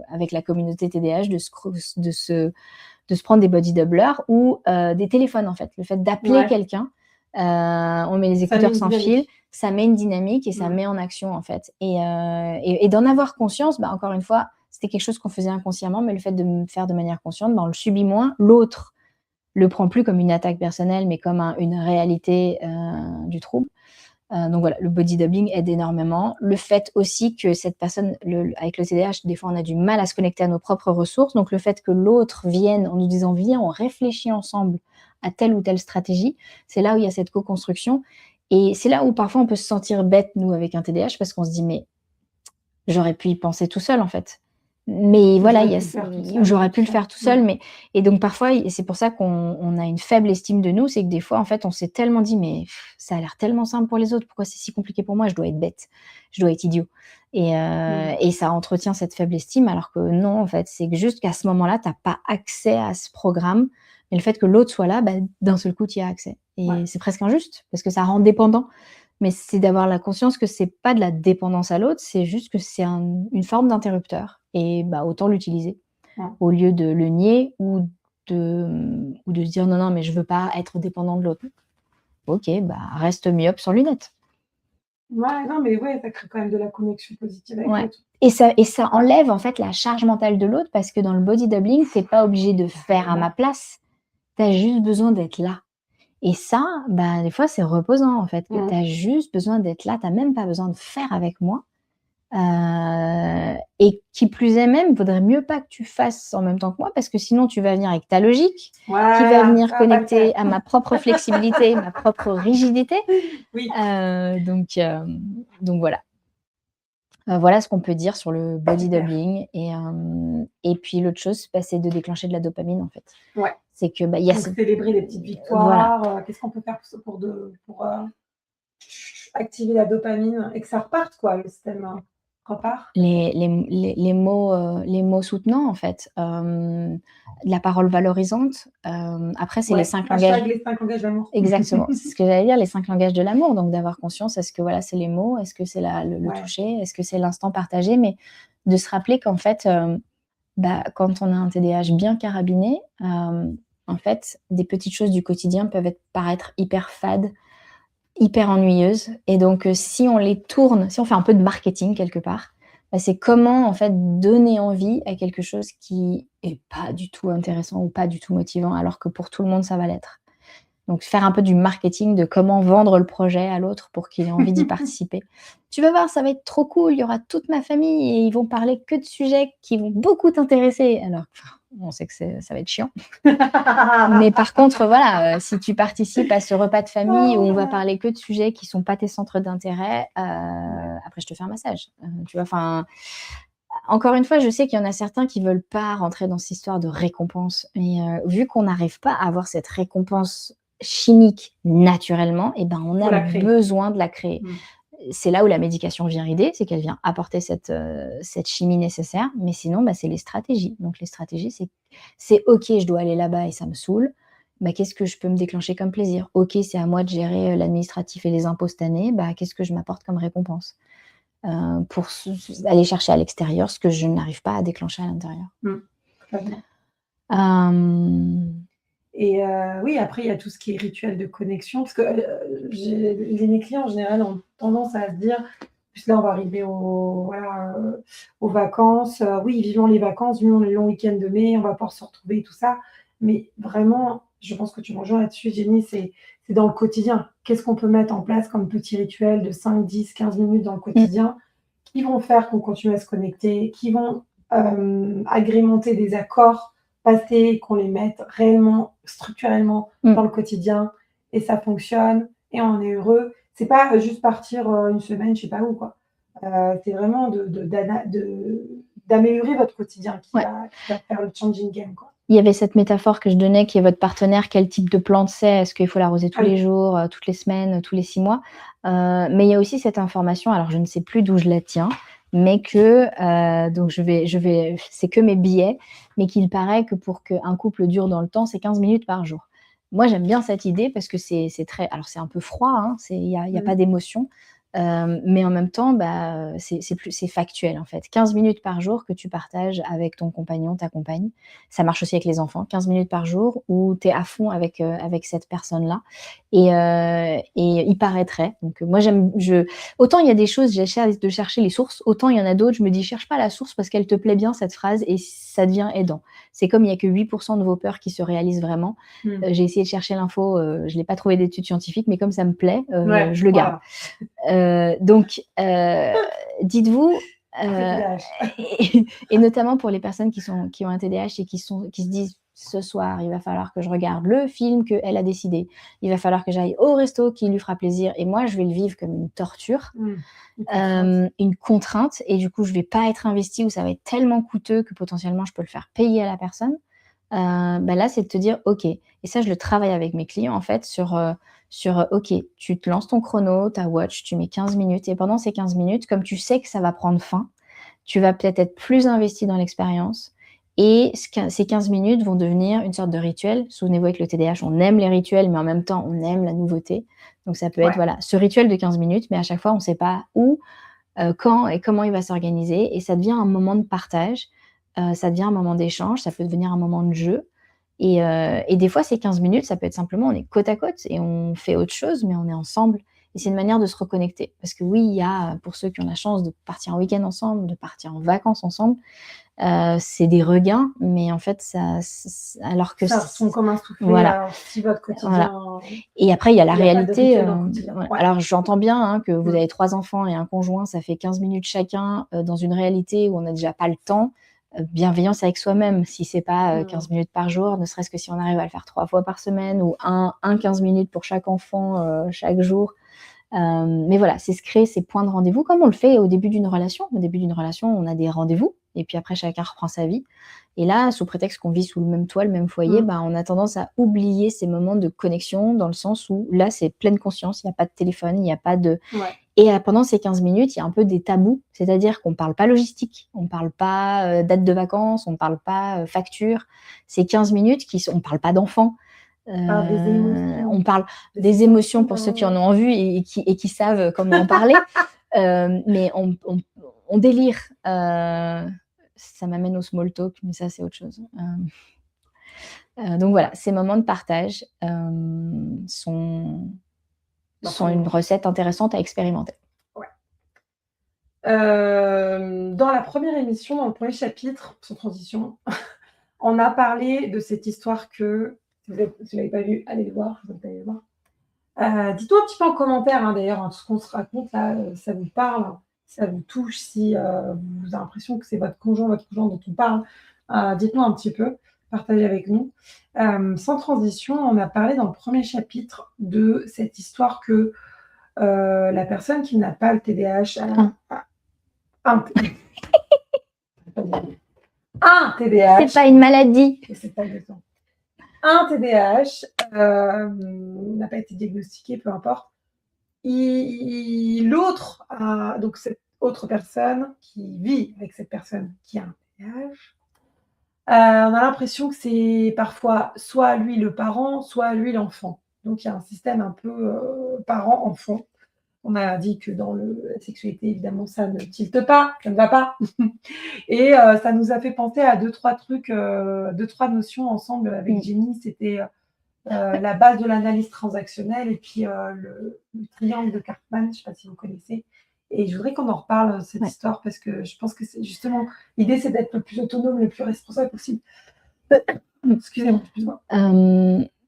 avec la communauté TDAH de se prendre des body doublers ou des téléphones en fait. Le fait d'appeler Ouais, quelqu'un, on met les ça met écouteurs une sans fil, dynamique. ça met une dynamique et ça Mmh. met en action en fait et d'en avoir conscience, bah, encore une fois, c'était quelque chose qu'on faisait inconsciemment, mais le fait de me faire de manière consciente, bah, on le subit moins. L'autre le prend plus comme une attaque personnelle, mais comme une réalité, du trouble. Donc voilà, le body doubling aide énormément. Le fait aussi que cette personne, avec le TDAH, des fois, on a du mal à se connecter à nos propres ressources. Donc le fait que l'autre vienne en nous disant: «Viens, on réfléchit ensemble à telle ou telle stratégie», c'est là où il y a cette co-construction et c'est là où parfois on peut se sentir bête, nous, avec un TDAH, parce qu'on se dit: «Mais j'aurais pu y penser tout seul, en fait». Mais voilà, il J'aurais y a pu le ce faire toute seule, j'aurais bien pu le sûr. faire tout Mmh. seul, mais et donc parfois et c'est pour ça qu'on a une faible estime de nous, c'est que des fois, en fait, on s'est tellement dit: «Mais ça a l'air tellement simple pour les autres, pourquoi c'est si compliqué pour moi? Je dois être bête, je dois être idiot» Mmh. et ça entretient cette faible estime alors que non, en fait, c'est que juste qu'à ce moment-là, tu as pas accès à ce programme, mais le fait que l'autre soit là, bah, d'un seul coup, tu y as accès Ouais. et c'est presque injuste parce que ça rend dépendant. Mais c'est d'avoir la conscience que c'est pas de la dépendance à l'autre, c'est juste que c'est une forme d'interrupteur et bah, autant l'utiliser Ouais. au lieu de le nier ou de se dire: «Non, non, mais je veux pas être dépendant de l'autre». OK, bah, reste myope sans lunettes. Ouais, non, mais ouais, ça crée quand même de la connexion positive avec Ouais l'autre. et ça enlève en fait la charge mentale de l'autre parce que dans le body doubling, tu es pas obligé de faire à ma Carrément. place. Tu as juste besoin d'être là et ça, bah, des fois, c'est reposant en fait, que tu Mmh. as juste besoin d'être là, tu as même pas besoin de faire avec moi. Et qui plus est même, vaudrait mieux pas que tu fasses en même temps que moi parce que sinon tu vas venir avec ta logique, qui va Voilà, venir ça va pas le faire. connecter à ma propre flexibilité, ma propre rigidité. Oui. Donc voilà. Voilà ce qu'on peut dire sur le body Super. doubling et puis l'autre chose, bah, c'est de déclencher de la dopamine en fait. Ouais. C'est que, bah, il y a Donc ce célébrer les petites voilà. victoires, qu'est-ce qu'on peut faire pour activer la dopamine et que ça reparte quoi, le système, repart? Les mots soutenants en fait, de la parole valorisante, après c'est les Ouais, 5 langages. hashtag les 5 langages d'amour. Exactement, c'est ce que j'allais dire, les 5 langages de l'amour, donc d'avoir conscience, est-ce que voilà, c'est les mots? Est-ce que c'est le Ouais. toucher? Est-ce que c'est l'instant partagé? Mais de se rappeler qu'en fait, Quand on a un TDAH bien carabiné, en fait, des petites choses du quotidien peuvent paraître hyper fades, hyper ennuyeuses et donc si on les tourne, si on fait un peu de marketing quelque part, c'est comment en fait donner envie à quelque chose qui est pas du tout intéressant ou pas du tout motivant alors que pour tout le monde ça va l'être. Donc faire un peu du marketing de comment vendre le projet à l'autre pour qu'il ait envie d'y participer. Tu vas voir, ça va être trop cool, il y aura toute ma famille et ils vont parler que de sujets qui vont beaucoup t'intéresser. Alors, on sait que ça va être chiant. Mais par contre, voilà, si tu participes à ce repas de famille où on va parler que de sujets qui sont pas tes centres d'intérêt, après je te fais un massage. Tu vois, enfin, encore une fois, je sais qu'il y en a certains qui veulent pas rentrer dans cette histoire de récompense. Mais vu qu'on n'arrive pas à avoir cette récompense chimique naturellement, et ben on Faut a la créer. besoin de la créer. C'est là où la médication vient aider, c'est qu'elle vient apporter cette chimie nécessaire, mais sinon, c'est les stratégies. Donc les stratégies, c'est OK, je dois aller là-bas et ça me saoule. Qu'est-ce que je peux me déclencher comme plaisir? OK, c'est à moi de gérer l'administratif et les impôts cette année, qu'est-ce que je m'apporte comme récompense? Pour aller chercher à l'extérieur ce que je n'arrive pas à déclencher à l'intérieur. Totalement. Hem, Et oui, après, il y a tout ce qui est rituel de connexion parce que, mes clients, en général, ont tendance à se dire: «Plus là, on va arriver aux vacances, oui, vivons les vacances, vivons les longs week-ends de mai, on va pouvoir se retrouver et tout ça». Mais vraiment, je pense que tu me rejoins là-dessus, Jenny, c'est dans le quotidien. Qu'est-ce qu'on peut mettre en place comme petit rituel de 5, 10, 15 minutes dans le quotidien qui vont faire qu'on continue à se connecter, qui vont, agrémenter des accords passés, qu'on les mette réellement, structurellement dans le quotidien et ça fonctionne et on est heureux. C'est pas juste partir, une semaine, je sais pas où, quoi. C'est vraiment d'améliorer votre quotidien Ouais. qui va faire le changing game, quoi. Il y avait cette métaphore que je donnais qui est votre partenaire, quel type de plante c'est? Est-ce qu'il faut l'arroser tous Ah oui. les jours, toutes les semaines, tous les 6 mois? Mais il y a aussi cette information, alors je ne sais plus d'où je la tiens, mais donc c'est que mes billets, mais qu'il paraît que pour qu'un couple dure dans le temps, c'est 15 minutes par jour. Moi, j'aime bien cette idée parce que c'est très alors c'est un peu froid, hein, il y a pas d'émotion, mais en même temps, c'est factuel, en fait. 15 minutes par jour que tu partages avec ton compagnon, ta compagne. Ça marche aussi avec les enfants, 15 minutes par jour où tu es à fond avec cette personne-là et il paraîtrait donc moi autant il y a des choses, j'essaie de chercher les sources, autant il y en a d'autres, je me dis: «Cherche pas la source parce qu'elle te plaît bien cette phrase» et ça devient aidant. C'est comme il y a que 8 de vos peurs qui se réalisent vraiment. J'ai essayé de chercher l'info, je l'ai pas trouvé d'études scientifiques, mais comme ça me plaît, Ouais, je le garde. Donc dites-vous, privilège. et notamment pour les personnes qui ont un TDAH et qui se disent: «Ce soir, il va falloir que je regarde le film qu'elle a décidé. Il va falloir que j'aille au resto qui lui fera plaisir et moi, je vais le vivre comme une torture, Une contrainte. une contrainte et du coup, je vais pas être investie ou ça va être tellement coûteux que potentiellement je peux le faire payer à la personne». Là, c'est de te dire: «OK» et ça, je le travaille avec mes clients, en fait, OK, tu te lances ton chrono, ta watch, tu mets 15 minutes et pendant ces 15 minutes, comme tu sais que ça va prendre fin, tu vas peut-être être plus investi dans l'expérience et ces 15 minutes vont devenir une sorte de rituel. Souvenez-vous, avec le TDAH, on aime les rituels, mais en même temps, on aime la nouveauté. Donc ça peut être, Ouais. voilà, ce rituel de 15 minutes, mais à chaque fois, on ne sait pas où, quand et comment il va s'organiser et ça devient un moment de partage, ça devient un moment d'échange, ça peut devenir un moment de jeu et des fois ces 15 minutes, ça peut être simplement on est côte à côte et on fait autre chose, mais on est ensemble et c'est une manière de se reconnecter. Parce que oui, il y a, pour ceux qui ont la chance de partir en week-end ensemble, de partir en vacances ensemble, c'est des regains, mais en fait ça alors que Ça sont comme un soufflé, voilà, si votre voilà. quotidien, Et après, il y a la il y a pas de réalité, rituel dans le quotidien. ouais. Ouais. Alors j'entends bien, hein, que vous Mmh. avez 3 enfants et un conjoint, ça fait 15 minutes chacun, dans une réalité où on n'a déjà pas le temps. Bienveillance avec soi-même, si c'est pas, 15 minutes par jour, ne serait-ce que si on arrive à le faire 3 fois par semaine ou un 15 minutes pour chaque enfant, chaque jour. Mais voilà, c'est se créer ces points de rendez-vous comme on le fait au début d'une relation. Au début d'une relation, on a des rendez-vous et puis après chacun reprend sa vie. Et là, sous prétexte qu'on vit sous le même toit, le même foyer, on a tendance à oublier ces moments de connexion dans le sens où là, c'est pleine conscience, il y a pas de téléphone, il y a pas de Ouais. et pendant ces 15 minutes, il y a un peu des tabous, c'est-à-dire qu'on parle pas logistique, on parle pas, date de vacances, on parle pas, facture. C'est 15 minutes on parle pas d'enfants, Des émotions, on parle des des émotions pour ceux qui en sentiments. ont envie et qui savent comment en parler, mais on délire, ça m'amène au small talk, mais ça, c'est autre chose. Donc voilà, ces moments de partage sont une recette intéressante à expérimenter. Ouais. Dans la première émission, dans le premier chapitre, sans transition, on a parlé de cette histoire que, si vous ne l'avez pas vu, allez le voir, je vous invite à aller le voir. Dites-nous un petit peu en commentaire, hein, d'ailleurs, hein, tout ce qu'on se raconte là, ça vous parle, ça vous touche, si vous avez l'impression que c'est votre conjoint dont on parle, dites-nous un petit peu, partagez avec nous. Sans transition, on a parlé dans le premier chapitre de cette histoire que la personne qui n'a pas le TDAH un TDAH. C'est pas une maladie. C'est pas exactement. Un TDAH n'a pas été diagnostiqué, peu importe. L'autre, donc cette autre personne qui vit avec cette personne qui a un TDAH, on a l'impression que c'est parfois soit lui le parent, soit lui l'enfant. Donc il y a un système un peu parent-enfant. On a dit que dans la sexualité, évidemment, ça ne tilte pas, ça ne va pas. Et ça nous a fait penser à deux, trois trucs, deux, trois notions ensemble avec Jenny. C'était la base de l'analyse transactionnelle et puis le triangle de Karpman, je ne sais pas si vous connaissez. Et je voudrais qu'on en reparle, cette histoire, parce que je pense que c'est justement, l'idée, c'est d'être le plus autonome, le plus responsable possible. Excusez-moi.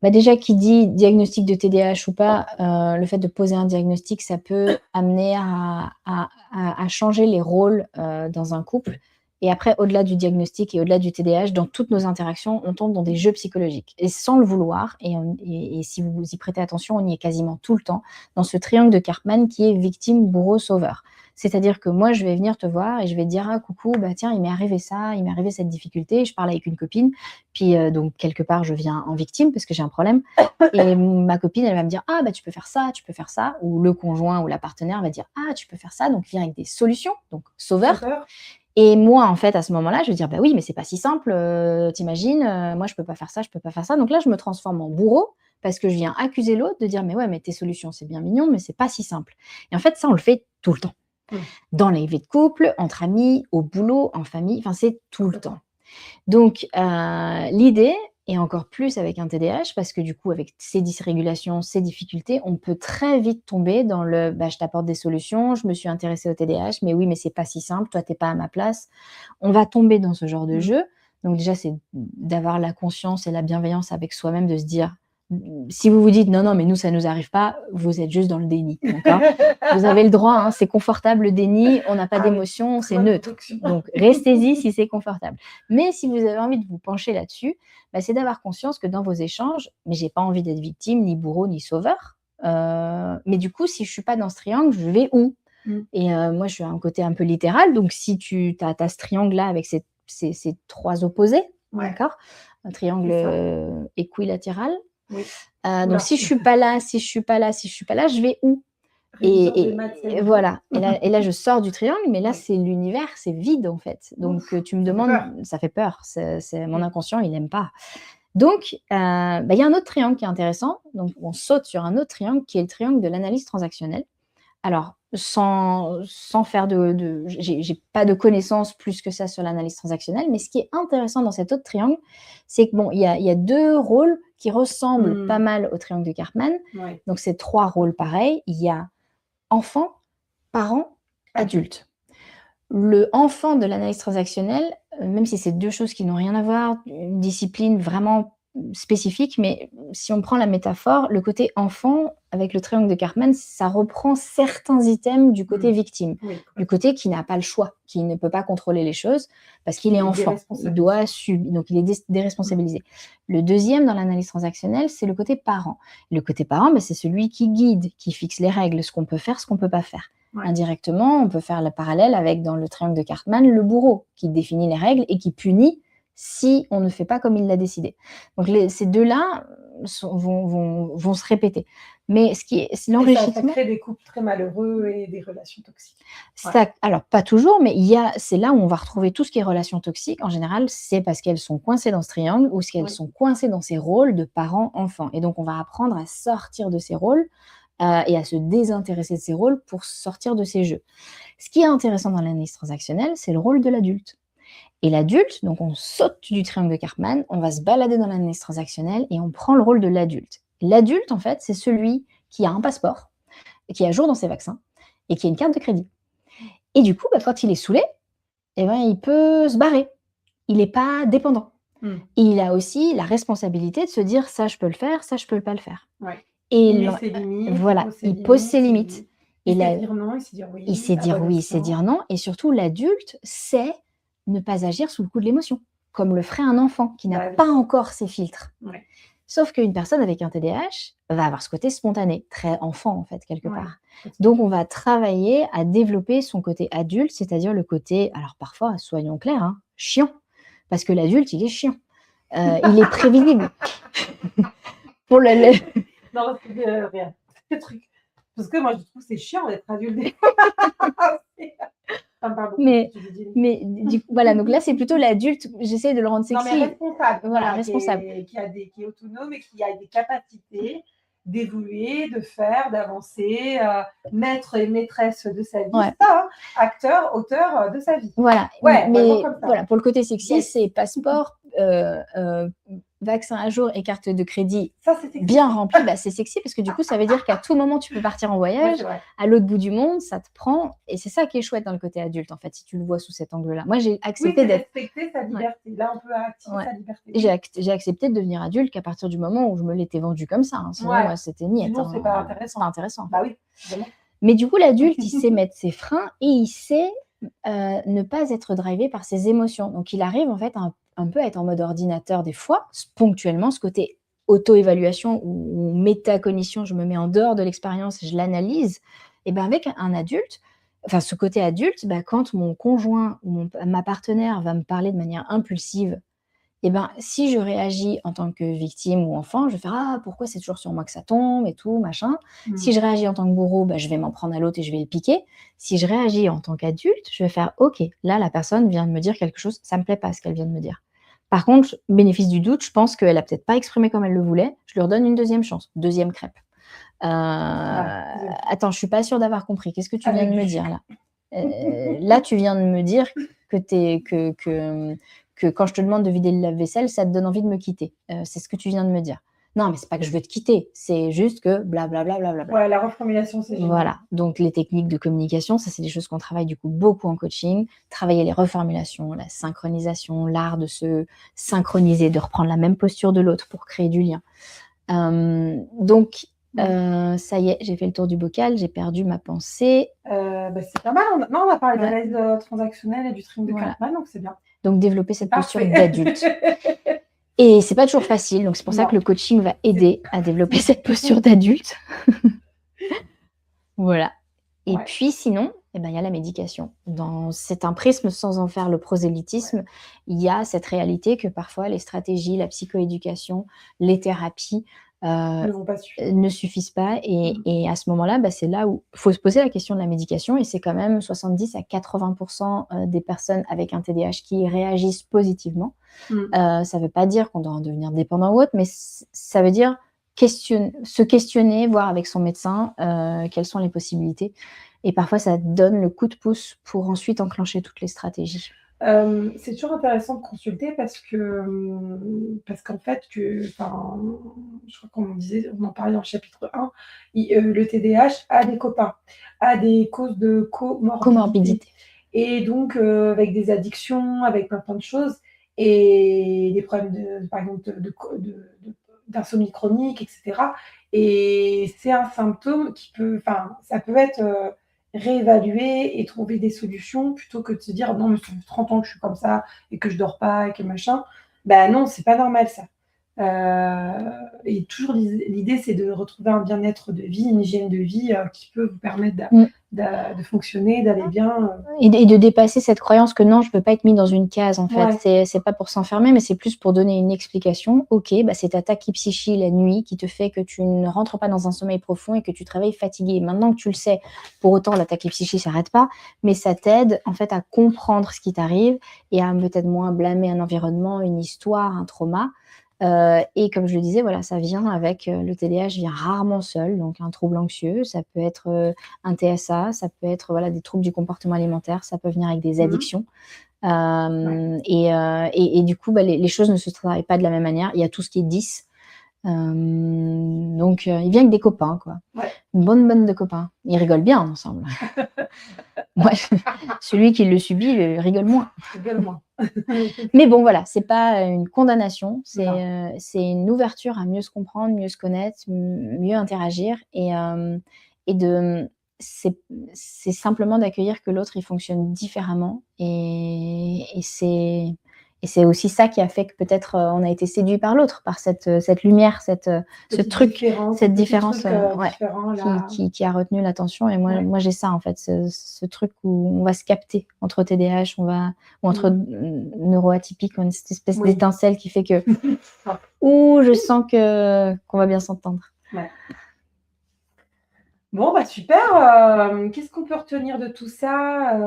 Déjà, qui dit diagnostic de TDAH ou pas, le fait de poser un diagnostic, ça peut amener à changer les rôles dans un couple. Et après, au-delà du diagnostic et au-delà du TDAH, dans toutes nos interactions, on tombe dans des jeux psychologiques. Et sans le vouloir, et si vous y prêtez attention, on y est quasiment tout le temps, dans ce triangle de Karpman qui est victime, bourreau, sauveur. C'est-à-dire que moi, je vais venir te voir et je vais te dire « Ah, coucou, tiens, il m'est arrivé ça, il m'est arrivé cette difficulté. » Je parle avec une copine, puis donc quelque part, je viens en victime parce que j'ai un problème. Et ma copine, elle va me dire « Ah, tu peux faire ça, tu peux faire ça. » Ou le conjoint ou la partenaire va dire « Ah, tu peux faire ça. » Donc, viens avec des solutions, donc sauveur. Et moi, en fait, à ce moment-là, je vais dire « oui, mais c'est pas si simple, t'imagines, moi, je peux pas faire ça, je peux pas faire ça. » Donc là, je me transforme en bourreau parce que je viens accuser l'autre de dire « mais tes solutions, c'est bien mignon, mais c'est pas si simple. » Et en fait, ça, on le fait tout le temps. Dans les vies de couple, entre amis, au boulot, en famille, c'est tout le temps. Donc, l'idée, et encore plus avec un TDAH, parce que du coup, avec ces dysrégulations, ces difficultés, on peut très vite tomber dans le je t'apporte des solutions, je me suis intéressée au TDAH, mais oui, mais c'est pas si simple, toi, t'es pas à ma place. On va tomber dans ce genre de jeu. Donc, déjà, c'est d'avoir la conscience et la bienveillance avec soi-même, de se dire, si vous vous dites non, mais nous, ça ne nous arrive pas, vous êtes juste dans le déni. D'accord. Vous avez le droit, hein, c'est confortable le déni, on n'a pas d'émotion, c'est neutre. Donc, restez-y si c'est confortable. Mais si vous avez envie de vous pencher là-dessus, c'est d'avoir conscience que dans vos échanges, mais j'ai pas envie d'être victime, ni bourreau, ni sauveur. Mais du coup, si je suis pas dans ce triangle, je vais où? Et moi, je suis à un côté un peu littéral. Donc, si tu as ce triangle-là avec ces trois opposés, d'accord, un triangle équilatéral. Donc, si je suis pas là, je vais où? Et voilà. Et là, je sors du triangle, mais là, c'est l'univers, c'est vide en fait. Donc, tu me demandes, ça fait peur. C'est mon inconscient, il n'aime pas. Donc, il y a un autre triangle qui est intéressant. Donc, on saute sur un autre triangle qui est le triangle de l'analyse transactionnelle. Alors, sans faire j'ai pas de connaissances plus que ça sur l'analyse transactionnelle, mais ce qui est intéressant dans cet autre triangle, c'est que il y a deux rôles qui ressemblent pas mal au triangle de Karpman. Donc, c'est trois rôles pareils. Il y a enfant, parent, adulte. Le enfant de l'analyse transactionnelle, même si c'est deux choses qui n'ont rien à voir, une discipline vraiment spécifique, mais si on prend la métaphore, le côté enfant, avec le triangle de Karpman, ça reprend certains items du côté victime, du côté qui n'a pas le choix, qui ne peut pas contrôler les choses, parce qu'il est enfant, il doit subir, donc il est déresponsabilisé. Le deuxième dans l'analyse transactionnelle, c'est le côté parent. Le côté parent, c'est celui qui guide, qui fixe les règles, ce qu'on peut faire, ce qu'on ne peut pas faire. Indirectement, on peut faire le parallèle avec, dans le triangle de Karpman, le bourreau, qui définit les règles et qui punit si on ne fait pas comme il l'a décidé. Donc, ces deux-là vont se répéter. Mais c'est l'enrichissement. Ça crée des couples très malheureux et des relations toxiques. Alors, pas toujours, mais c'est là où on va retrouver tout ce qui est relations toxiques. En général, c'est parce qu'elles sont coincées dans ce triangle ou parce qu'elles sont coincées dans ces rôles de parents-enfants. Et donc, on va apprendre à sortir de ces rôles et à se désintéresser de ces rôles pour sortir de ces jeux. Ce qui est intéressant dans l'analyse transactionnelle, c'est le rôle de l'adulte. Et l'adulte, donc on saute du triangle de Karpman, on va se balader dans l'analyse transactionnelle et on prend le rôle de l'adulte. L'adulte, en fait, c'est celui qui a un passeport, qui est à jour dans ses vaccins et qui a une carte de crédit. Et du coup, quand il est saoulé, il peut se barrer. Il n'est pas dépendant. Et il a aussi la responsabilité de se dire ça, je peux le faire, ça, je peux pas le faire. Ouais. Et Il met ses limites. voilà, il pose ses limites. Il sait dire non, il sait dire oui. Il sait dire oui, il sait dire non. Et surtout, l'adulte sait ne pas agir sous le coup de l'émotion, comme le ferait un enfant qui n'a pas encore ses filtres. Ouais. Sauf qu'une personne avec un TDAH va avoir ce côté spontané, très enfant en fait, quelque part. Donc, on va travailler à développer son côté adulte, c'est-à-dire le côté, alors parfois, soyons clairs, chiant. Parce que l'adulte, il est chiant. Il est prévisible. Pour le... Non, rien. Parce que moi, je trouve que c'est chiant d'être adulte. Mais voilà, donc là, c'est plutôt l'adulte. J'essaie de le rendre sexy. Non, mais responsable. Voilà, responsable. Qui est autonome et qui a des capacités d'évoluer, de faire, d'avancer, maître et maîtresse de sa vie, ça, acteur, auteur de sa vie. Voilà, mais voilà, pour le côté sexy, c'est passeport, vaccin à jour et carte de crédit bien remplie, c'est sexy parce que du coup, ça veut dire qu'à tout moment, tu peux partir en voyage, à l'autre bout du monde, ça te prend. Et c'est ça qui est chouette dans le côté adulte, en fait, si tu le vois sous cet angle-là. Moi, j'ai accepté respecter sa liberté. Là, on peut activer sa liberté. J'ai accepté de devenir adulte qu'à partir du moment où je me l'étais vendu comme ça. Sinon, moi, c'était niette. Sinon, c'est pas intéressant. Bah oui, vraiment. Mais du coup, l'adulte, il sait mettre ses freins et il sait ne pas être drivé par ses émotions. Donc, il arrive en fait un peu à être en mode ordinateur des fois, ponctuellement, ce côté auto-évaluation ou métacognition, je me mets en dehors de l'expérience, je l'analyse. Et avec un adulte, enfin ce côté adulte, quand mon conjoint ou ma partenaire va me parler de manière impulsive, si je réagis en tant que victime ou enfant, je vais faire « Ah, pourquoi c'est toujours sur moi que ça tombe et tout, machin ». Si je réagis en tant que bourreau, je vais m'en prendre à l'autre et je vais le piquer. Si je réagis en tant qu'adulte, je vais faire « Ok, là, la personne vient de me dire quelque chose, ça me plaît pas ce qu'elle vient de me dire ». Par contre, bénéfice du doute, je pense qu'elle a peut-être pas exprimé comme elle le voulait, je lui redonne une deuxième chance, deuxième crêpe. Attends, je suis pas sûre d'avoir compris, qu'est-ce que tu viens de me dire là là, tu viens de me dire que quand je te demande de vider le lave-vaisselle, ça te donne envie de me quitter. C'est ce que tu viens de me dire. Non, mais c'est pas que je veux te quitter, c'est juste que blablabla. Ouais, la reformulation, c'est génial. Voilà, donc les techniques de communication, ça c'est des choses qu'on travaille du coup beaucoup en coaching. Travailler les reformulations, la synchronisation, l'art de se synchroniser, de reprendre la même posture de l'autre pour créer du lien. Donc, ça y est, j'ai fait le tour du bocal, j'ai perdu ma pensée. C'est pas mal. On a parlé de l'analyse transactionnelle et du triangle de Karpman, donc c'est bien. Donc, développer cette posture d'adulte. Et c'est pas toujours facile, donc c'est pour ça que le coaching va aider à développer cette posture d'adulte. Voilà. Et puis sinon, il y a la médication. C'est un prisme sans en faire le prosélytisme. Il y a cette réalité que parfois les stratégies, la psychoéducation, les thérapies ne suffisent pas. Et à ce moment-là, c'est là où il faut se poser la question de la médication. Et c'est quand même 70 à 80% des personnes avec un TDAH qui réagissent positivement. Ça ne veut pas dire qu'on doit en devenir dépendant ou autre, mais ça veut dire se questionner, voir avec son médecin quelles sont les possibilités. Et parfois, ça donne le coup de pouce pour ensuite enclencher toutes les stratégies. C'est toujours intéressant de consulter parce qu'en fait, je crois on en parlait dans le chapitre 1, le TDAH a des copains, a des causes de comorbidité. Et donc, avec des addictions, avec plein de choses, et des problèmes, par exemple, d'insomnie chronique, etc. Et c'est un symptôme ça peut être réévaluer et trouver des solutions plutôt que de se dire non mais ça fait 30 ans que je suis comme ça et que je dors pas et que machin. Non, c'est pas normal ça. Et toujours l'idée c'est de retrouver un bien-être de vie, une hygiène de vie qui peut vous permettre de fonctionner, d'aller bien. Et de dépasser cette croyance que non, je peux pas être mis dans une case en fait. C'est pas pour s'enfermer, mais c'est plus pour donner une explication. Ok, c'est ta tachypsychie la nuit qui te fait que tu ne rentres pas dans un sommeil profond et que tu te réveilles fatigué. Maintenant que tu le sais, pour autant la tachypsychie s'arrête pas, mais ça t'aide en fait à comprendre ce qui t'arrive et à peut-être moins blâmer un environnement, une histoire, un trauma. Et comme je le disais, voilà, ça vient avec le TDAH vient rarement seul, donc un trouble anxieux, ça peut être un TSA, ça peut être des troubles du comportement alimentaire, ça peut venir avec des addictions. Et du coup, les choses ne se travaillent pas de la même manière. Il y a tout ce qui est 10. Donc, il vient avec des copains, quoi. Ouais. Une bonne bande de copains. Ils rigolent bien ensemble. Moi, celui qui le subit, il rigole moins. Rigole moins. Mais bon, voilà, c'est pas une condamnation, Non. c'est une ouverture à mieux se comprendre, mieux se connaître, mieux interagir et de c'est simplement d'accueillir que l'autre, il fonctionne différemment et c'est aussi ça qui a fait que peut-être, on a été séduit par l'autre, par cette lumière, ce Petite truc, différence, cette petit différence, truc, ouais, différent là. qui a retenu l'attention et Ouais. moi j'ai ça en fait, ce truc où on va se capter entre TDAH, ou entre neuroatypiques, on a cette espèce Oui. d'étincelle qui fait que Ah. je sens qu'on va bien s'entendre. Ouais. Bon, bah, super, qu'est-ce qu'on peut retenir de tout ça?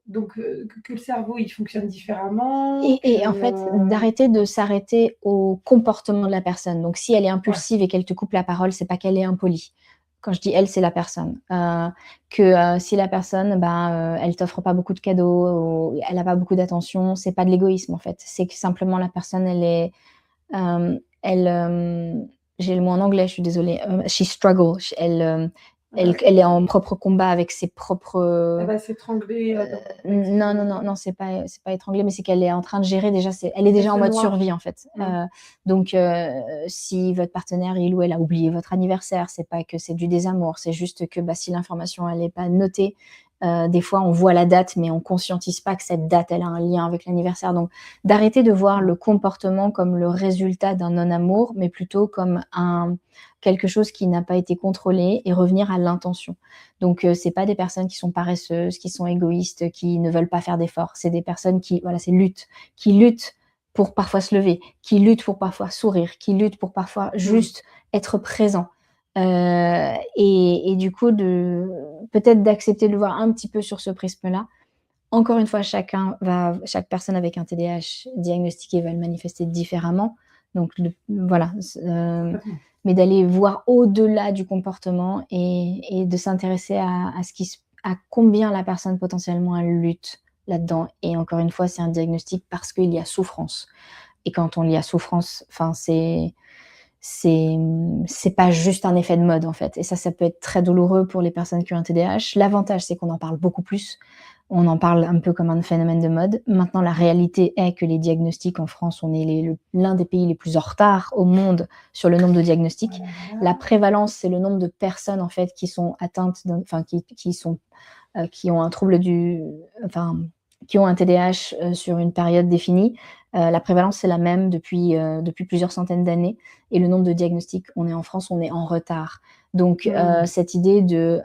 Donc, que le cerveau, il fonctionne différemment, Et en fait, d'arrêter de s'arrêter au comportement de la personne. Donc si elle est impulsive et qu'elle te coupe la parole, c'est pas qu'elle est impolie. Quand je dis elle, c'est la personne. Si la personne, elle t'offre pas beaucoup de cadeaux ou elle a pas beaucoup d'attention, c'est pas de l'égoïsme en fait. C'est que simplement la personne, elle est, j'ai le mot en anglais, je suis désolée, she struggles, elle est en propre combat avec ses propres. Elle va s'étrangler, Non, non, non, non, c'est pas étranglée, mais c'est qu'elle est en train de gérer déjà, elle est elle déjà se en mode noie. survie en fait. Donc si votre partenaire, il ou elle a oublié votre anniversaire, c'est pas que c'est du désamour, c'est juste que si l'information elle est pas notée, des fois on voit la date, mais on conscientise pas que cette date elle a un lien avec l'anniversaire. Donc d'arrêter de voir le comportement comme le résultat d'un non-amour, mais plutôt comme quelque chose qui n'a pas été contrôlé et revenir à l'intention. Donc c'est pas des personnes qui sont paresseuses, qui sont égoïstes, qui ne veulent pas faire d'efforts. C'est des personnes qui luttent pour parfois se lever, qui luttent pour parfois sourire, qui luttent pour parfois juste être présent. Et du coup peut-être d'accepter de le voir un petit peu sur ce prisme-là. Encore une fois, chaque personne avec un TDAH diagnostiqué va le manifester différemment. Donc voilà, mais d'aller voir au-delà du comportement et de s'intéresser à combien la personne potentiellement elle lutte là-dedans. Et encore une fois, c'est un diagnostic parce qu'il y a souffrance. Et quand on y a souffrance, enfin c'est pas juste un effet de mode en fait. Et ça peut être très douloureux pour les personnes qui ont un TDAH. L'avantage, c'est qu'on en parle beaucoup plus. On en parle un peu comme un phénomène de mode. Maintenant, la réalité est que les diagnostics en France, on est l'un des pays les plus en retard au monde sur le nombre de diagnostics. La prévalence, c'est le nombre de personnes en fait qui sont atteintes, qui ont un trouble qui ont un TDAH sur une période définie. La prévalence, c'est la même depuis plusieurs centaines d'années. Et le nombre de diagnostics, en France, on est en retard. Donc, cette idée de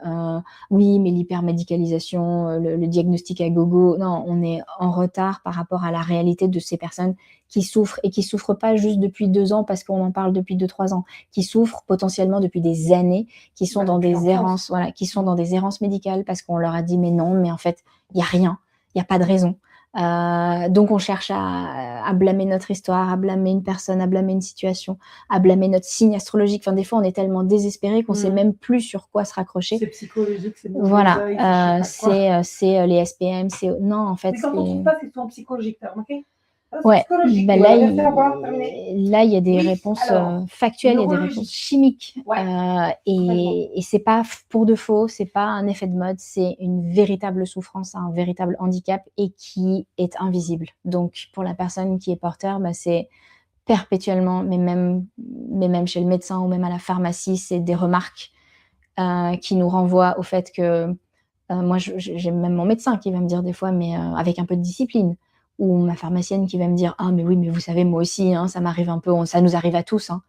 oui, mais l'hypermédicalisation, le diagnostic à gogo, non, on est en retard par rapport à la réalité de ces personnes qui souffrent et qui souffrent pas juste depuis 2 ans parce qu'on en parle depuis 2-3 ans, qui souffrent potentiellement depuis des années, qui sont dans des errances, voilà, qui sont dans des errances médicales parce qu'on leur a dit mais non, mais en fait, il y a rien, il y a pas de raison. Donc on cherche à blâmer notre histoire, à blâmer une personne, à blâmer une situation, à blâmer notre signe astrologique. Enfin, des fois, on est tellement désespéré qu'on sait même plus sur quoi se raccrocher. C'est psychologique, c'est voilà, c'est les SPM, non, en fait, mais quand on trouve pas, c'est souvent psychologique, t'as remarqué? Ouais, Psychologique. là, il y a des réponses factuelles, il y a des réponses chimiques. Et c'est pas pour de faux, c'est pas un effet de mode, c'est une véritable souffrance, un véritable handicap et qui est invisible. Donc, pour la personne qui est porteur, c'est perpétuellement, mais même chez le médecin ou même à la pharmacie, c'est des remarques qui nous renvoient au fait que moi, j'ai même mon médecin qui va me dire des fois, mais avec un peu de discipline, ou ma pharmacienne qui va me dire: «Ah mais oui, mais vous savez, moi aussi, hein, ça m'arrive un peu, ça nous arrive à tous, hein».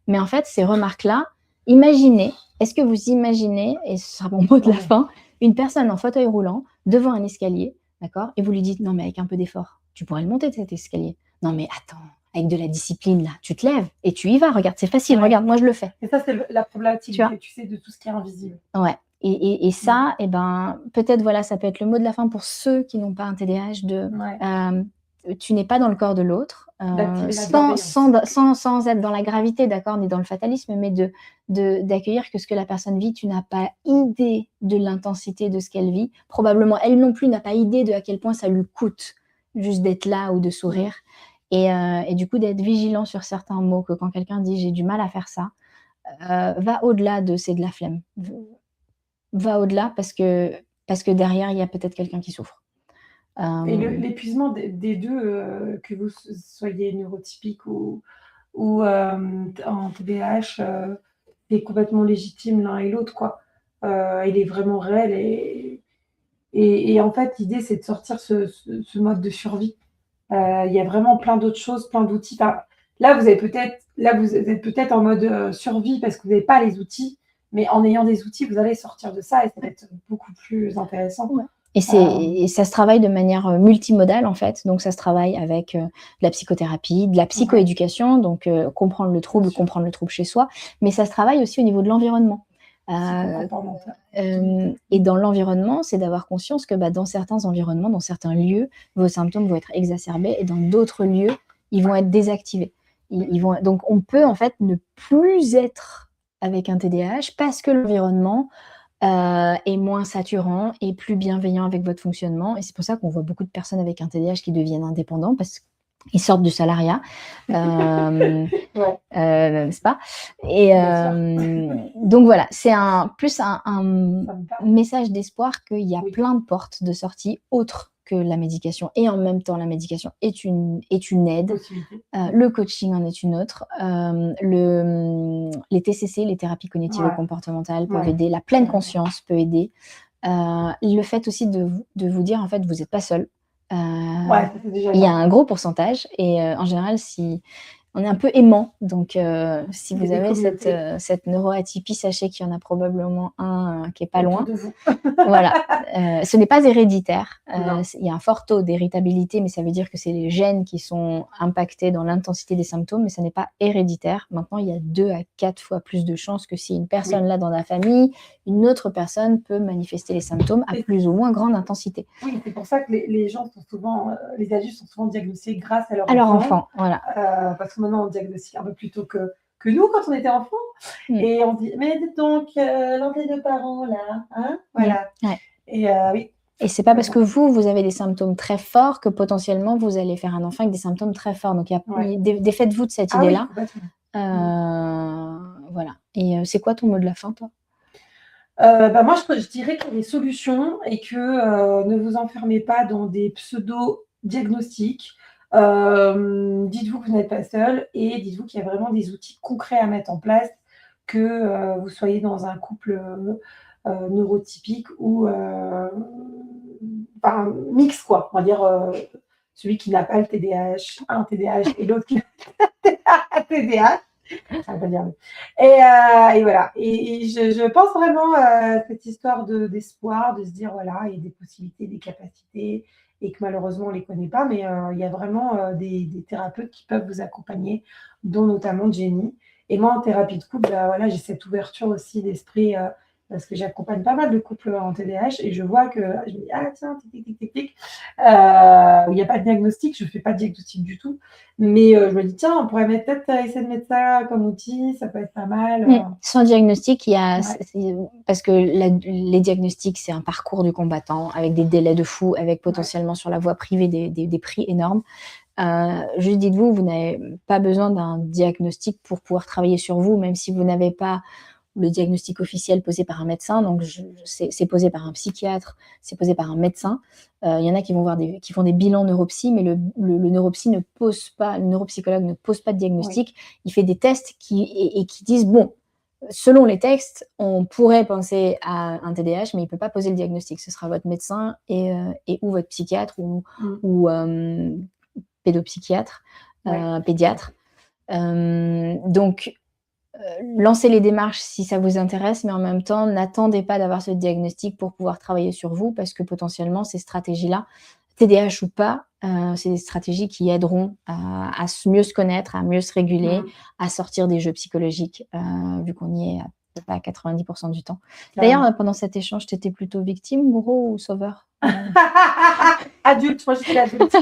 Mais en fait, ces remarques-là, est-ce que vous imaginez, et ce sera mon mot de la fin, une personne en fauteuil roulant devant un escalier, d'accord? Et vous lui dites: «Non mais avec un peu d'effort, tu pourrais le monter cet escalier». «Non mais attends, avec de la discipline là, tu te lèves et tu y vas, regarde, c'est facile, regarde, moi je le fais». Et ça, c'est la problématique, Tu vois? tu sais, de tout ce qui est invisible. Ouais. Et ça, peut-être, voilà, ça peut être le mot de la fin pour ceux qui n'ont pas un TDAH tu n'es pas dans le corps de l'autre, D'activer la sans bienveillance. sans être dans la gravité, d'accord, ni dans le fatalisme, mais d'accueillir que ce que la personne vit, tu n'as pas idée de l'intensité de ce qu'elle vit. Probablement, elle non plus n'a pas idée de à quel point ça lui coûte juste d'être là ou de Mmh. sourire et du coup, d'être vigilant sur certains mots, que quand quelqu'un dit: «J'ai du mal à faire ça», va au-delà de «c'est de la flemme». Va au-delà parce que derrière, il y a peut-être quelqu'un qui souffre. Et Hem, l'épuisement des 2, que vous soyez neurotypique ou en TDAH, est complètement légitime l'un et l'autre, quoi. Il est vraiment réel et en fait, l'idée, c'est de sortir ce mode de survie. Il y a vraiment plein d'autres choses, plein d'outils. Enfin, là, vous êtes peut-être en mode, survie parce que vous n'avez pas les outils, mais en ayant des outils, vous allez sortir de ça et ça va être beaucoup plus intéressant. ouais et Hem, ça se travaille de manière, multimodale, en fait. Donc ça se travaille avec, de la psychothérapie, de la ouais, psychoéducation, donc bien sûr, comprendre le trouble chez soi, mais ça se travaille aussi au niveau de l'environnement. Heu, psychocomportemental. et dans l'environnement, c'est d'avoir conscience que, bah, dans certains environnements, dans certains lieux, vos symptômes vont être exacerbés et dans d'autres lieux, ils vont être désactivés. Ils vont donc on peut, en fait, ne plus être avec un TDAH parce que l'environnement et moins saturant et plus bienveillant avec votre fonctionnement et c'est pour ça qu'on voit beaucoup de personnes avec un TDAH qui deviennent indépendants parce qu'ils sortent du salariat, hem, Ouais, n'est-ce pas? Et bien sûr, donc voilà, c'est un ça me parle. message d'espoir qu'il y a Oui, plein de portes de sortie autres que la médication et en même temps la médication est une aide. possibilité. Le coaching en est une autre. Les TCC, les thérapies Ouais, cognitivo-comportementales peuvent ouais, aider. La pleine carrément. conscience peut aider. Le fait aussi de vous dire, en fait, vous êtes pas seul. Heu, Ouais, ça, c'est déjà il y a bien. un gros pourcentage et en général, si on est un peu aimant, donc si Il y a vous des avez cette, communautés cette neuroatypie, sachez qu'il y en a probablement un, qui est pas autour loin. de vous. Voilà, ce n'est pas héréditaire, Non. il y a un fort taux d'héritabilité, mais ça veut dire que c'est les gènes qui sont impactés dans l'intensité des symptômes, mais ça n'est pas héréditaire. Maintenant, il y a 2 à 4 fois plus de chances que si une personne Oui. l'a dans la famille, une autre personne peut manifester les symptômes à Et plus ou moins grande intensité. oui, c'est pour ça que les gens sont souvent, les adultes sont souvent diagnostiqués grâce à leur Alors enfant, enfant, voilà. parce que maintenant on diagnostique un peu plus tôt que nous quand on était enfant Mmh, et on dit: «Mais dites donc, l'un des 2 parents là, hein?» mmh, Voilà ouais et oui, et c'est pas parce que complètement. vous avez des symptômes très forts que potentiellement vous allez faire un enfant avec des symptômes très forts. Donc Ouais. défaites-vous de cette Ah oui, idée-là. complètement. Mmh. Voilà et c'est quoi ton mot de la fin, toi? Bah, moi je dirais qu'il y a des solutions et que, ne vous enfermez pas dans des pseudo-diagnostics. Dites-vous que vous n'êtes pas seul et dites-vous qu'il y a vraiment des outils concrets à mettre en place, que, vous soyez dans un couple, neurotypique ou, enfin mixte quoi. On va dire, celui qui n'a pas le TDAH, un TDAH et l'autre qui a un TDAH. Ça veut dire et voilà et je pense vraiment à cette histoire d'espoir, de se dire voilà, il y a des possibilités, des capacités et que malheureusement on les connaît pas, mais il y a vraiment, des thérapeutes qui peuvent vous accompagner, dont notamment Jenny et moi en thérapie de couple, bah, voilà, j'ai cette ouverture aussi d'esprit, parce que j'accompagne pas mal de couples en TDAH et je vois que je me dis: «Ah tiens, tic, tic, tic, tic, tic». Il y a pas de diagnostic, je fais pas de diagnostic du tout, mais je me dis: «Tiens, on pourrait mettre peut-être essayer de mettre ça comme outil, ça peut être pas mal», Sans diagnostic, il y a ouais, parce que les diagnostics, c'est un parcours du combattant avec des délais de fou, avec ouais, potentiellement sur la voie privée des prix énormes. Juste dites-vous, vous n'avez pas besoin d'un diagnostic pour pouvoir travailler sur vous, même si vous n'avez pas le diagnostic officiel posé par un médecin. Donc c'est posé par un psychiatre, c'est posé par un médecin. Il y en a qui vont voir qui font des bilans neuropsy, mais le neuropsy ne pose pas le neuropsychologue ne pose pas de oui, diagnostic. Il fait des tests qui disent: «Bon, selon les textes, on pourrait penser à un TDAH, mais il ne peut pas poser le diagnostic. Ce sera votre médecin et ou votre psychiatre mmh, ou pédopsychiatre, ouais, pédiatre. Donc, lancez les démarches si ça vous intéresse, mais en même temps, n'attendez pas d'avoir ce diagnostic pour pouvoir travailler sur vous parce que potentiellement, ces stratégies-là, TDAH ou pas, c'est des stratégies qui aideront à mieux se connaître, à mieux se réguler, mmh, à sortir des jeux psychologiques, vu qu'on y est à peu près à 90 du temps. D'ailleurs, carrément. pendant cet échange, tu étais plutôt victime, bourreau ou sauveur? Adulte, moi je suis l'adulte.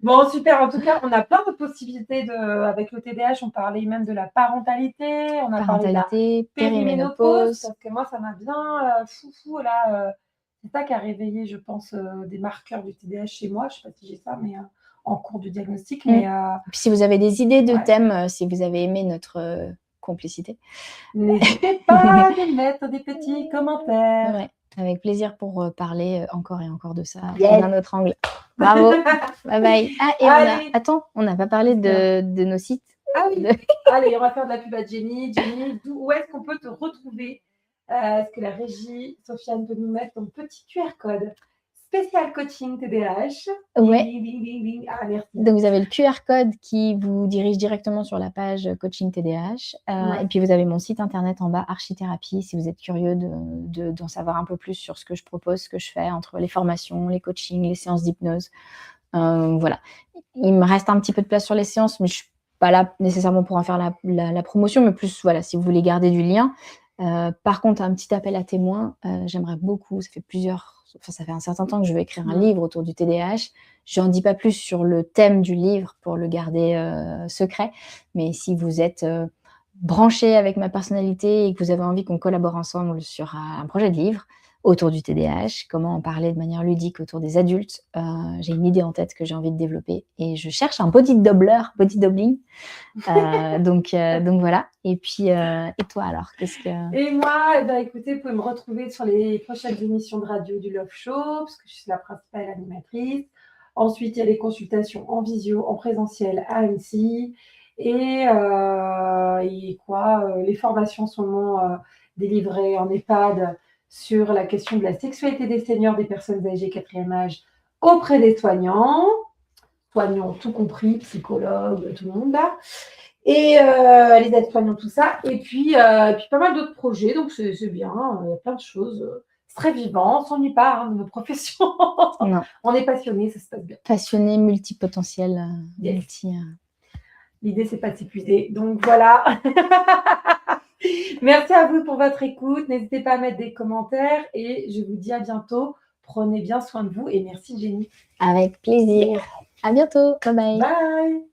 Bon, super. En tout cas, on a plein de possibilités avec le TDAH. On parlait même de la parentalité. On a parlé de la Parentalité, périménopause. périménopause. Parce que moi, ça m'a bien foufou là. C'est ça qui a réveillé, je pense, des marqueurs du TDAH chez moi. Je ne sais pas si j'ai ça, mais en cours du diagnostic. Et puis si vous avez des idées de ouais. thèmes, si vous avez aimé notre complicité. N'hésitez pas à nous mettre des petits commentaires. Ouais, avec plaisir pour parler encore et encore de ça Yes. d'un autre angle. Bravo, bye bye. Ah, et Allez. Attends, on n'a pas parlé de nos sites. Ah oui, allez, on va faire de la pub à Jenny. Jenny, où est-ce qu'on peut te retrouver? Est-ce que la régie, Sofiane, peut nous mettre ton petit QR code spécial coaching TDAH? Ouais. Ding, ding, ding, ding. Ah, merci. Donc, vous avez le QR code qui vous dirige directement sur la page coaching TDAH. Ouais. Et puis, vous avez mon site internet en bas, Archithérapie, si vous êtes curieux d'en savoir un peu plus sur ce que je propose, ce que je fais entre les formations, les coachings, les séances d'hypnose. Voilà. Il me reste un petit peu de place sur les séances, mais je ne suis pas là nécessairement pour en faire la promotion, mais plus, voilà, si vous voulez garder du lien. Par contre, un petit appel à témoins, j'aimerais beaucoup, ça fait un certain temps que je veux écrire un livre autour du TDAH. Je n'en dis pas plus sur le thème du livre pour le garder secret, mais si vous êtes branché avec ma personnalité et que vous avez envie qu'on collabore ensemble sur un projet de livre autour du TDAH, comment en parler de manière ludique autour des adultes, j'ai une idée en tête que j'ai envie de développer et je cherche un body doubling. Donc voilà. Et puis, et toi alors, qu'est-ce que... Et moi, écoutez, vous pouvez me retrouver sur les prochaines émissions de radio du Love Show, parce que je suis la principale animatrice. Ensuite, il y a les consultations en visio, en présentiel à Annecy. Et les formations sont délivrées en EHPAD sur la question de la sexualité des seniors, des personnes âgées 4e âge, auprès des soignants tout compris, psychologues, tout le monde là. Et les aides-soignants, tout ça. Et puis pas mal d'autres projets, donc c'est bien, il y a plein de choses. C'est très vivant, on ne s'ennuie pas de nos professions. Non. On est passionné, ça se passe bien. Passionné, multipotentiel, L'idée, c'est pas de s'épuiser. Donc voilà. Merci à vous pour votre écoute. N'hésitez pas à mettre des commentaires et je vous dis à bientôt. Prenez bien soin de vous et merci Jenny. Avec plaisir. À bientôt. Bye bye. Bye.